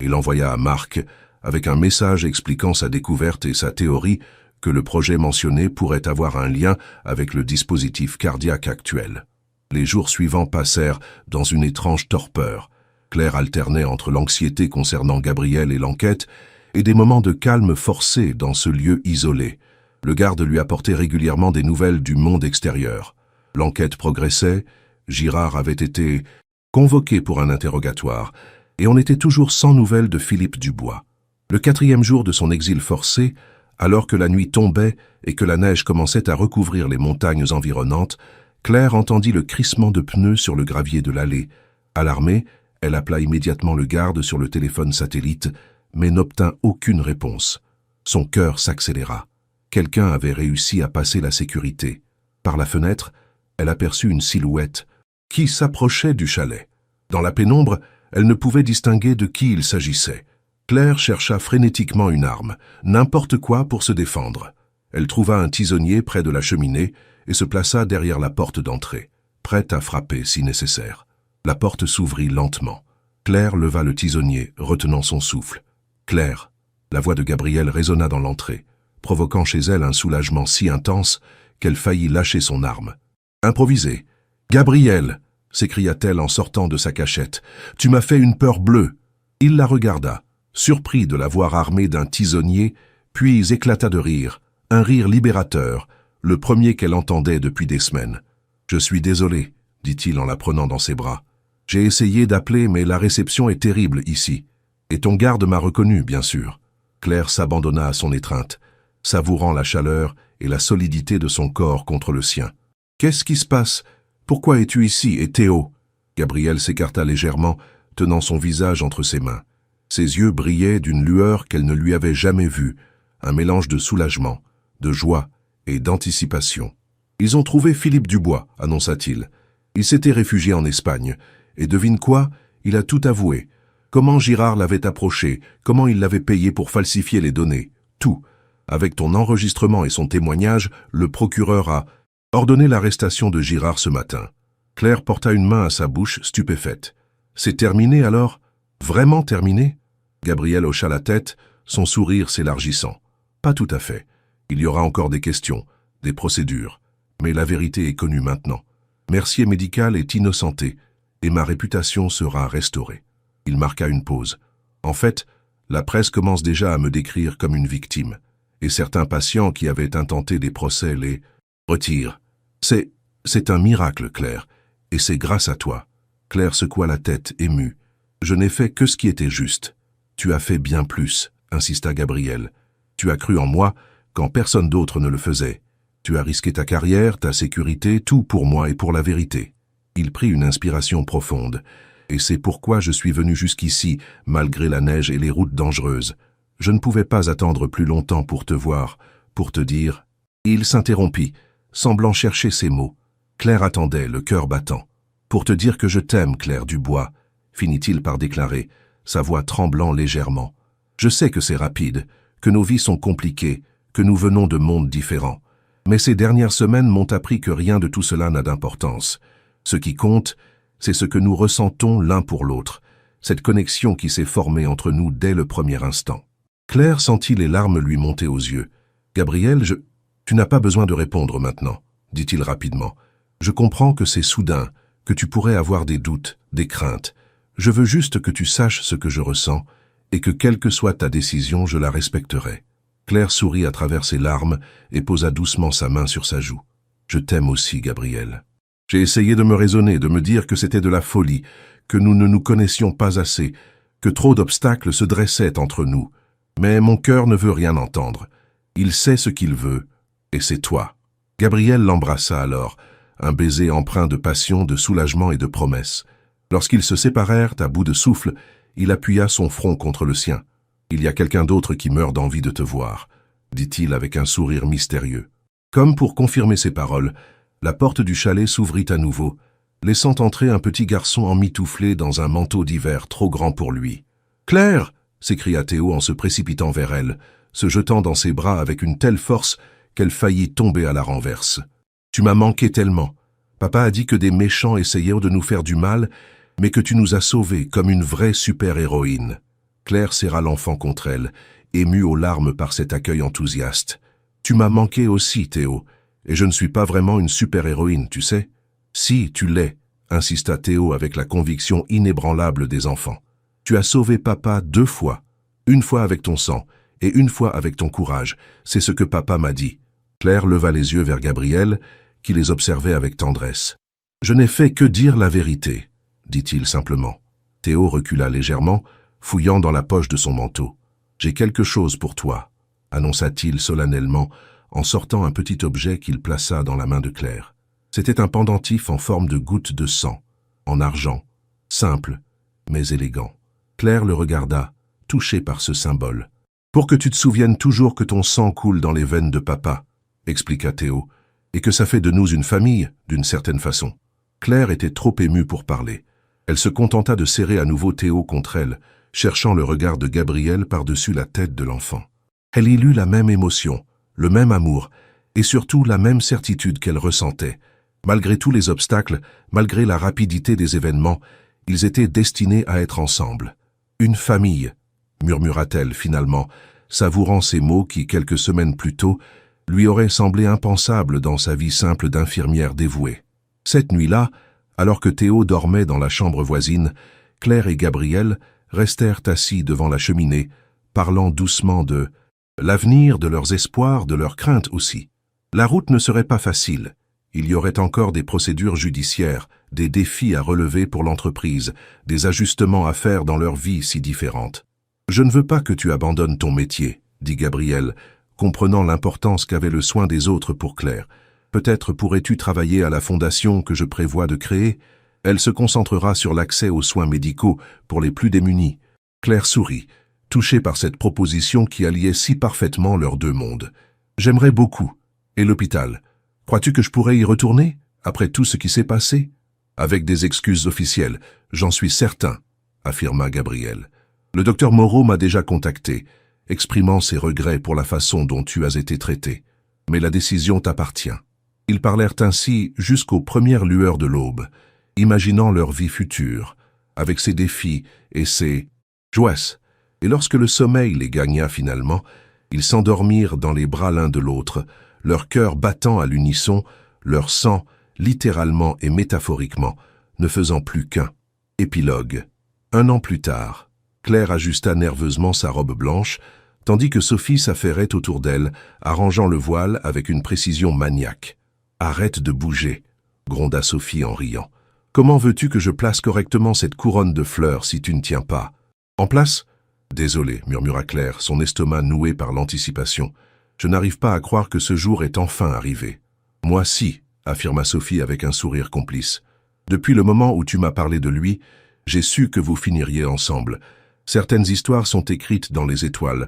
et l'envoya à Marc, avec un message expliquant sa découverte et sa théorie que le projet mentionné pourrait avoir un lien avec le dispositif cardiaque actuel. Les jours suivants passèrent dans une étrange torpeur. Claire alternait entre l'anxiété concernant Gabriel et l'enquête et des moments de calme forcé dans ce lieu isolé. Le garde lui apportait régulièrement des nouvelles du monde extérieur. L'enquête progressait, Girard avait été convoqué pour un interrogatoire, et on était toujours sans nouvelles de Philippe Dubois. Le 4e jour de son exil forcé, alors que la nuit tombait et que la neige commençait à recouvrir les montagnes environnantes, Claire entendit le crissement de pneus sur le gravier de l'allée. Alarmée, elle appela immédiatement le garde sur le téléphone satellite, mais n'obtint aucune réponse. Son cœur s'accéléra. Quelqu'un avait réussi à passer la sécurité. Par la fenêtre, elle aperçut une silhouette qui s'approchait du chalet. Dans la pénombre, elle ne pouvait distinguer de qui il s'agissait. Claire chercha frénétiquement une arme, n'importe quoi pour se défendre. Elle trouva un tisonnier près de la cheminée et se plaça derrière la porte d'entrée, prête à frapper si nécessaire. La porte s'ouvrit lentement. Claire leva le tisonnier, retenant son souffle. « Claire !» La voix de Gabriel résonna dans l'entrée, provoquant chez elle un soulagement si intense qu'elle faillit lâcher son arme. « Improvisé !»« Gabriel !» s'écria-t-elle en sortant de sa cachette. « Tu m'as fait une peur bleue !» Il la regarda, surpris de la voir armée d'un tisonnier, puis éclata de rire, un rire libérateur, le premier qu'elle entendait depuis des semaines. « Je suis désolé, » dit-il en la prenant dans ses bras. « J'ai essayé d'appeler, mais la réception est terrible ici. Et ton garde m'a reconnu, bien sûr. » Claire s'abandonna à son étreinte, savourant la chaleur et la solidité de son corps contre le sien. « Qu'est-ce qui se passe? Pourquoi es-tu ici, et Théo ?» Gabriel s'écarta légèrement, tenant son visage entre ses mains. Ses yeux brillaient d'une lueur qu'elle ne lui avait jamais vue, un mélange de soulagement, de joie et d'anticipation. « Ils ont trouvé Philippe Dubois, annonça-t-il. Il s'était réfugié en Espagne, et devine quoi, il a tout avoué. Comment Girard l'avait approché, comment il l'avait payé pour falsifier les données, tout. Avec ton enregistrement et son témoignage, le procureur a ordonné l'arrestation de Girard ce matin. » Claire porta une main à sa bouche, stupéfaite. « C'est terminé alors? Vraiment terminé ?» Gabriel hocha la tête, son sourire s'élargissant. « Pas tout à fait. Il y aura encore des questions, des procédures. Mais la vérité est connue maintenant. Mercier Médical est innocenté, et ma réputation sera restaurée. » Il marqua une pause. « En fait, la presse commence déjà à me décrire comme une victime, et certains patients qui avaient intenté des procès les retirent. C'est un miracle, Claire, et c'est grâce à toi. » Claire secoua la tête, émue. « Je n'ai fait que ce qui était juste. »« Tu as fait bien plus, » insista Gabriel. « Tu as cru en moi quand personne d'autre ne le faisait. Tu as risqué ta carrière, ta sécurité, tout pour moi et pour la vérité. » Il prit une inspiration profonde. « Et c'est pourquoi je suis venu jusqu'ici, malgré la neige et les routes dangereuses. Je ne pouvais pas attendre plus longtemps pour te voir, pour te dire... » Il s'interrompit, semblant chercher ses mots. Claire attendait, le cœur battant. « Pour te dire que je t'aime, Claire Dubois, » finit-il par déclarer, sa voix tremblant légèrement. « Je sais que c'est rapide, que nos vies sont compliquées, que nous venons de mondes différents. Mais ces dernières semaines m'ont appris que rien de tout cela n'a d'importance. Ce qui compte, c'est ce que nous ressentons l'un pour l'autre, cette connexion qui s'est formée entre nous dès le premier instant. » Claire sentit les larmes lui monter aux yeux. « Gabriel, tu n'as pas besoin de répondre maintenant, » dit-il rapidement. « Je comprends que c'est soudain, que tu pourrais avoir des doutes, des craintes. Je veux juste que tu saches ce que je ressens, et que quelle que soit ta décision, je la respecterai. » Claire sourit à travers ses larmes et posa doucement sa main sur sa joue. « Je t'aime aussi, Gabriel. » J'ai essayé de me raisonner, de me dire que c'était de la folie, que nous ne nous connaissions pas assez, que trop d'obstacles se dressaient entre nous. Mais mon cœur ne veut rien entendre. Il sait ce qu'il veut, et c'est toi. Gabriel l'embrassa alors, un baiser empreint de passion, de soulagement et de promesse. Lorsqu'ils se séparèrent, à bout de souffle, il appuya son front contre le sien. « Il y a quelqu'un d'autre qui meurt d'envie de te voir, » dit-il avec un sourire mystérieux. Comme pour confirmer ses paroles, la porte du chalet s'ouvrit à nouveau, laissant entrer un petit garçon emmitouflé dans un manteau d'hiver trop grand pour lui. « Claire !» s'écria Théo en se précipitant vers elle, se jetant dans ses bras avec une telle force qu'elle faillit tomber à la renverse. « Tu m'as manqué tellement. Papa a dit que des méchants essayaient de nous faire du mal, mais que tu nous as sauvés comme une vraie super-héroïne. » Claire serra l'enfant contre elle, émue aux larmes par cet accueil enthousiaste. « Tu m'as manqué aussi, Théo, et je ne suis pas vraiment une super-héroïne, tu sais. »« Si, tu l'es, » insista Théo avec la conviction inébranlable des enfants. Tu as sauvé papa 2 fois. Une fois avec ton sang et une fois avec ton courage. C'est ce que papa m'a dit. Claire leva les yeux vers Gabriel, qui les observait avec tendresse. Je n'ai fait que dire la vérité, dit-il simplement. Théo recula légèrement, fouillant dans la poche de son manteau. J'ai quelque chose pour toi, annonça-t-il solennellement, en sortant un petit objet qu'il plaça dans la main de Claire. C'était un pendentif en forme de goutte de sang, en argent, simple, mais élégant. Claire le regarda, touchée par ce symbole. « Pour que tu te souviennes toujours que ton sang coule dans les veines de papa, » expliqua Théo, « et que ça fait de nous une famille, d'une certaine façon. » Claire était trop émue pour parler. Elle se contenta de serrer à nouveau Théo contre elle, cherchant le regard de Gabriel par-dessus la tête de l'enfant. Elle y lut la même émotion, le même amour, et surtout la même certitude qu'elle ressentait. Malgré tous les obstacles, malgré la rapidité des événements, ils étaient destinés à être ensemble. « Une famille », murmura-t-elle finalement, savourant ces mots qui, quelques semaines plus tôt, lui auraient semblé impensables dans sa vie simple d'infirmière dévouée. Cette nuit-là, alors que Théo dormait dans la chambre voisine, Claire et Gabriel restèrent assis devant la cheminée, parlant doucement de l'avenir, de leurs espoirs, de leurs craintes aussi. La route ne serait pas facile. Il y aurait encore des procédures judiciaires, des défis à relever pour l'entreprise, des ajustements à faire dans leur vie si différente. « Je ne veux pas que tu abandonnes ton métier, » dit Gabriel, comprenant l'importance qu'avait le soin des autres pour Claire. « Peut-être pourrais-tu travailler à la fondation que je prévois de créer. Elle se concentrera sur l'accès aux soins médicaux pour les plus démunis. » Claire sourit, touchée par cette proposition qui alliait si parfaitement leurs 2 mondes. « J'aimerais beaucoup. Et l'hôpital? Crois-tu que je pourrais y retourner, après tout ce qui s'est passé ?»« Avec des excuses officielles, j'en suis certain, » affirma Gabriel. « Le docteur Moreau m'a déjà contacté, exprimant ses regrets pour la façon dont tu as été traité. Mais la décision t'appartient. » Ils parlèrent ainsi jusqu'aux premières lueurs de l'aube, imaginant leur vie future, avec ses défis et ses joies. Et lorsque le sommeil les gagna finalement, ils s'endormirent dans les bras l'un de l'autre, leur cœur battant à l'unisson, leur sang, littéralement et métaphoriquement, ne faisant plus qu'un. Épilogue. 1 an plus tard, Claire ajusta nerveusement sa robe blanche, tandis que Sophie s'affairait autour d'elle, arrangeant le voile avec une précision maniaque. « Arrête de bouger » gronda Sophie en riant. « Comment veux-tu que je place correctement cette couronne de fleurs si tu ne tiens pas ? En place ? » « Désolé, murmura Claire, son estomac noué par l'anticipation. « Je n'arrive pas à croire que ce jour est enfin arrivé. »« Moi si, » affirma Sophie avec un sourire complice. « Depuis le moment où tu m'as parlé de lui, j'ai su que vous finiriez ensemble. Certaines histoires sont écrites dans les étoiles,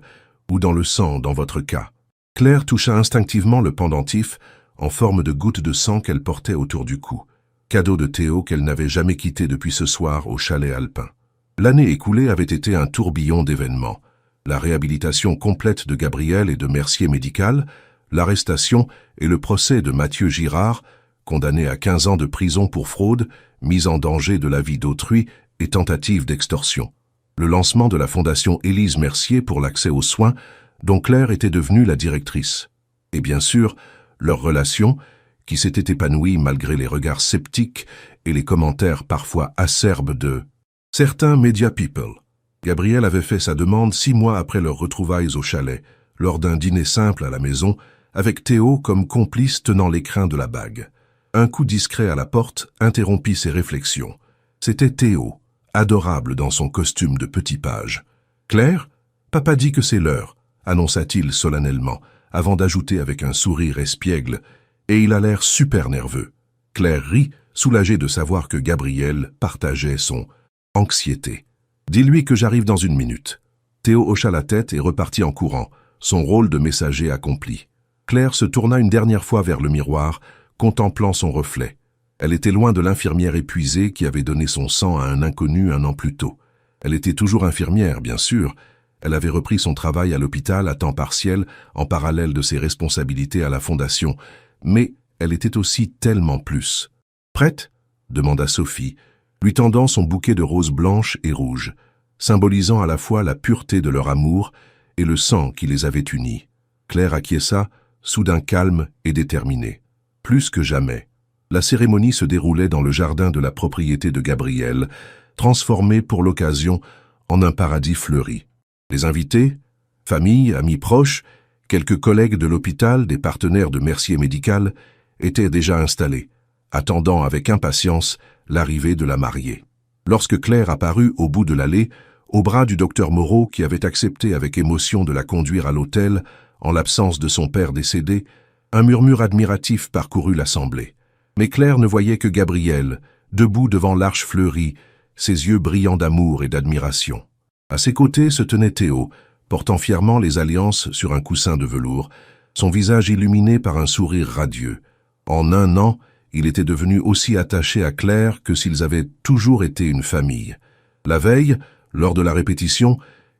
ou dans le sang dans votre cas. » Claire toucha instinctivement le pendentif en forme de goutte de sang qu'elle portait autour du cou. Cadeau de Théo qu'elle n'avait jamais quitté depuis ce soir au chalet alpin. L'année écoulée avait été un tourbillon d'événements. La réhabilitation complète de Gabriel et de Mercier Médical, l'arrestation et le procès de Mathieu Girard, condamné à 15 ans de prison pour fraude, mise en danger de la vie d'autrui et tentative d'extorsion. Le lancement de la fondation Élise Mercier pour l'accès aux soins, dont Claire était devenue la directrice. Et bien sûr, leur relation, qui s'était épanouie malgré les regards sceptiques et les commentaires parfois acerbes de certains media people. Gabriel avait fait sa demande 6 mois après leurs retrouvailles au chalet, lors d'un dîner simple à la maison, avec Théo comme complice tenant l'écrin de la bague. Un coup discret à la porte interrompit ses réflexions. C'était Théo, adorable dans son costume de petit page. « Claire, papa dit que c'est l'heure, » annonça-t-il solennellement, avant d'ajouter avec un sourire espiègle, et il a l'air super nerveux. Claire rit, soulagée de savoir que Gabriel partageait son anxiété. « Dis-lui que j'arrive dans 1 minute. » Théo hocha la tête et repartit en courant, son rôle de messager accompli. Claire se tourna une dernière fois vers le miroir, contemplant son reflet. Elle était loin de l'infirmière épuisée qui avait donné son sang à un inconnu 1 an plus tôt. Elle était toujours infirmière, bien sûr. Elle avait repris son travail à l'hôpital à temps partiel, en parallèle de ses responsabilités à la fondation. Mais elle était aussi tellement plus. « Prête ?» demanda Sophie, lui tendant son bouquet de roses blanches et rouges, symbolisant à la fois la pureté de leur amour et le sang qui les avait unis. Claire acquiesça, soudain calme et déterminée. Plus que jamais. La cérémonie se déroulait dans le jardin de la propriété de Gabriel, transformé pour l'occasion en un paradis fleuri. Les invités, famille, amis proches, quelques collègues de l'hôpital, des partenaires de Mercier Médical, étaient déjà installés, attendant avec impatience l'arrivée de la mariée. Lorsque Claire apparut au bout de l'allée, au bras du docteur Moreau qui avait accepté avec émotion de la conduire à l'hôtel, en l'absence de son père décédé, un murmure admiratif parcourut l'assemblée. Mais Claire ne voyait que Gabriel, debout devant l'arche fleurie, ses yeux brillants d'amour et d'admiration. À ses côtés se tenait Théo, portant fièrement les alliances sur un coussin de velours, son visage illuminé par un sourire radieux. En un an, il était devenu aussi attaché à Claire que s'ils avaient toujours été une famille. La veille, lors de la répétition,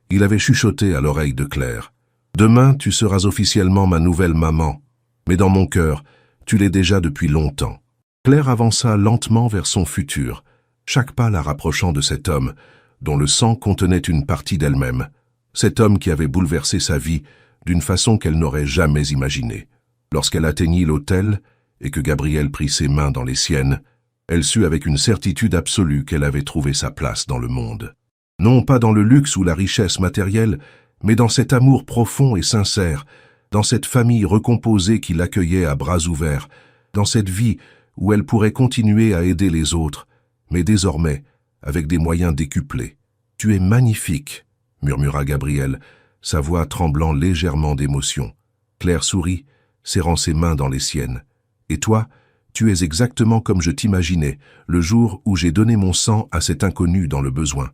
il avait chuchoté à l'oreille de Claire. « Demain, tu seras officiellement ma nouvelle maman, mais dans mon cœur, tu l'es déjà depuis longtemps. » Claire avança lentement vers son futur, chaque pas la rapprochant de cet homme, dont le sang contenait une partie d'elle-même. Cet homme qui avait bouleversé sa vie d'une façon qu'elle n'aurait jamais imaginée. Lorsqu'elle atteignit l'hôtel et que Gabriel prit ses mains dans les siennes, elle sut avec une certitude absolue qu'elle avait trouvé sa place dans le monde. Non pas dans le luxe ou la richesse matérielle, mais dans cet amour profond et sincère, dans cette famille recomposée qui l'accueillait à bras ouverts, dans cette vie où elle pourrait continuer à aider les autres, mais désormais avec des moyens décuplés. « Tu es magnifique », murmura Gabriel, sa voix tremblant légèrement d'émotion. Claire sourit, serrant ses mains dans les siennes. « Et toi, tu es exactement comme je t'imaginais, le jour où j'ai donné mon sang à cet inconnu dans le besoin. »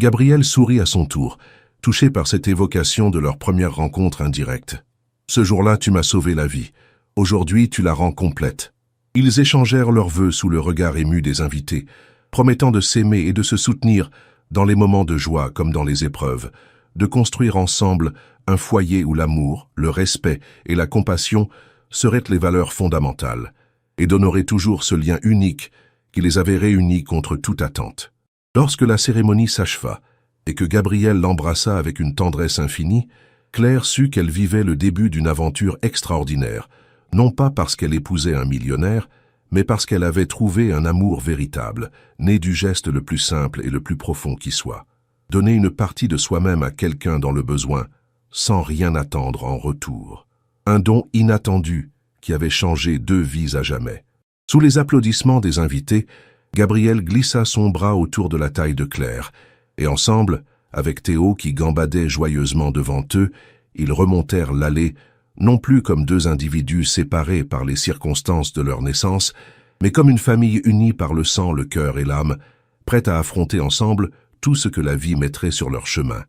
Gabriel sourit à son tour, touché par cette évocation de leur première rencontre indirecte. « Ce jour-là, tu m'as sauvé la vie. Aujourd'hui, tu la rends complète. » Ils échangèrent leurs vœux sous le regard ému des invités, promettant de s'aimer et de se soutenir dans les moments de joie comme dans les épreuves, de construire ensemble un foyer où l'amour, le respect et la compassion seraient les valeurs fondamentales, et d'honorer toujours ce lien unique qui les avait réunis contre toute attente. Lorsque la cérémonie s'acheva et que Gabriel l'embrassa avec une tendresse infinie, Claire sut qu'elle vivait le début d'une aventure extraordinaire, non pas parce qu'elle épousait un millionnaire, mais parce qu'elle avait trouvé un amour véritable, né du geste le plus simple et le plus profond qui soit. Donner une partie de soi-même à quelqu'un dans le besoin, sans rien attendre en retour. Un don inattendu qui avait changé 2 vies à jamais. Sous les applaudissements des invités, Gabriel glissa son bras autour de la taille de Claire, et ensemble, avec Théo qui gambadait joyeusement devant eux, ils remontèrent l'allée, non plus comme 2 individus séparés par les circonstances de leur naissance, mais comme une famille unie par le sang, le cœur et l'âme, prête à affronter ensemble tout ce que la vie mettrait sur leur chemin.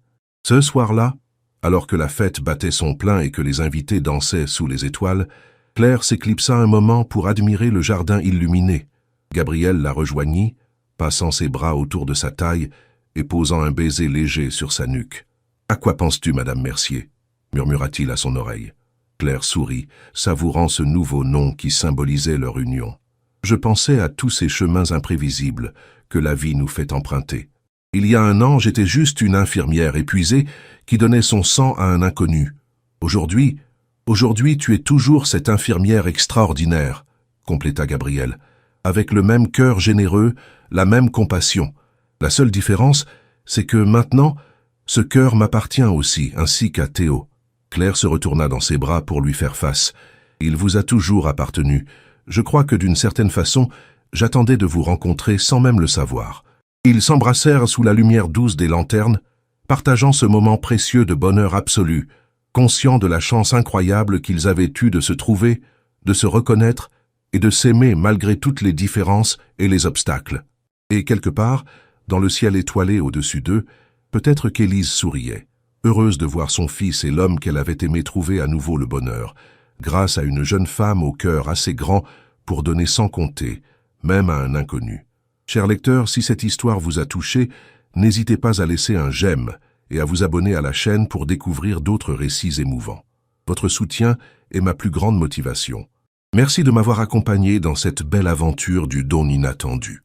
Ce soir-là, alors que la fête battait son plein et que les invités dansaient sous les étoiles, Claire s'éclipsa un moment pour admirer le jardin illuminé. Gabriel la rejoignit, passant ses bras autour de sa taille et posant un baiser léger sur sa nuque. « À quoi penses-tu, Madame Mercier ?» murmura-t-il à son oreille. Claire sourit, savourant ce nouveau nom qui symbolisait leur union. « Je pensais à tous ces chemins imprévisibles que la vie nous fait emprunter. Il y a 1 an, j'étais juste une infirmière épuisée qui donnait son sang à un inconnu. Aujourd'hui, tu es toujours cette infirmière extraordinaire, » compléta Gabriel, avec le même cœur généreux, la même compassion. La seule différence, c'est que maintenant, ce cœur m'appartient aussi, ainsi qu'à Théo. Claire se retourna dans ses bras pour lui faire face. « Il vous a toujours appartenu. Je crois que d'une certaine façon, j'attendais de vous rencontrer sans même le savoir. » Ils s'embrassèrent sous la lumière douce des lanternes, partageant ce moment précieux de bonheur absolu, conscients de la chance incroyable qu'ils avaient eue de se trouver, de se reconnaître et de s'aimer malgré toutes les différences et les obstacles. Et quelque part, dans le ciel étoilé au-dessus d'eux, peut-être qu'Élise souriait, heureuse de voir son fils et l'homme qu'elle avait aimé trouver à nouveau le bonheur, grâce à une jeune femme au cœur assez grand pour donner sans compter, même à un inconnu. Chers lecteurs, si cette histoire vous a touché, n'hésitez pas à laisser un j'aime et à vous abonner à la chaîne pour découvrir d'autres récits émouvants. Votre soutien est ma plus grande motivation. Merci de m'avoir accompagné dans cette belle aventure du don inattendu.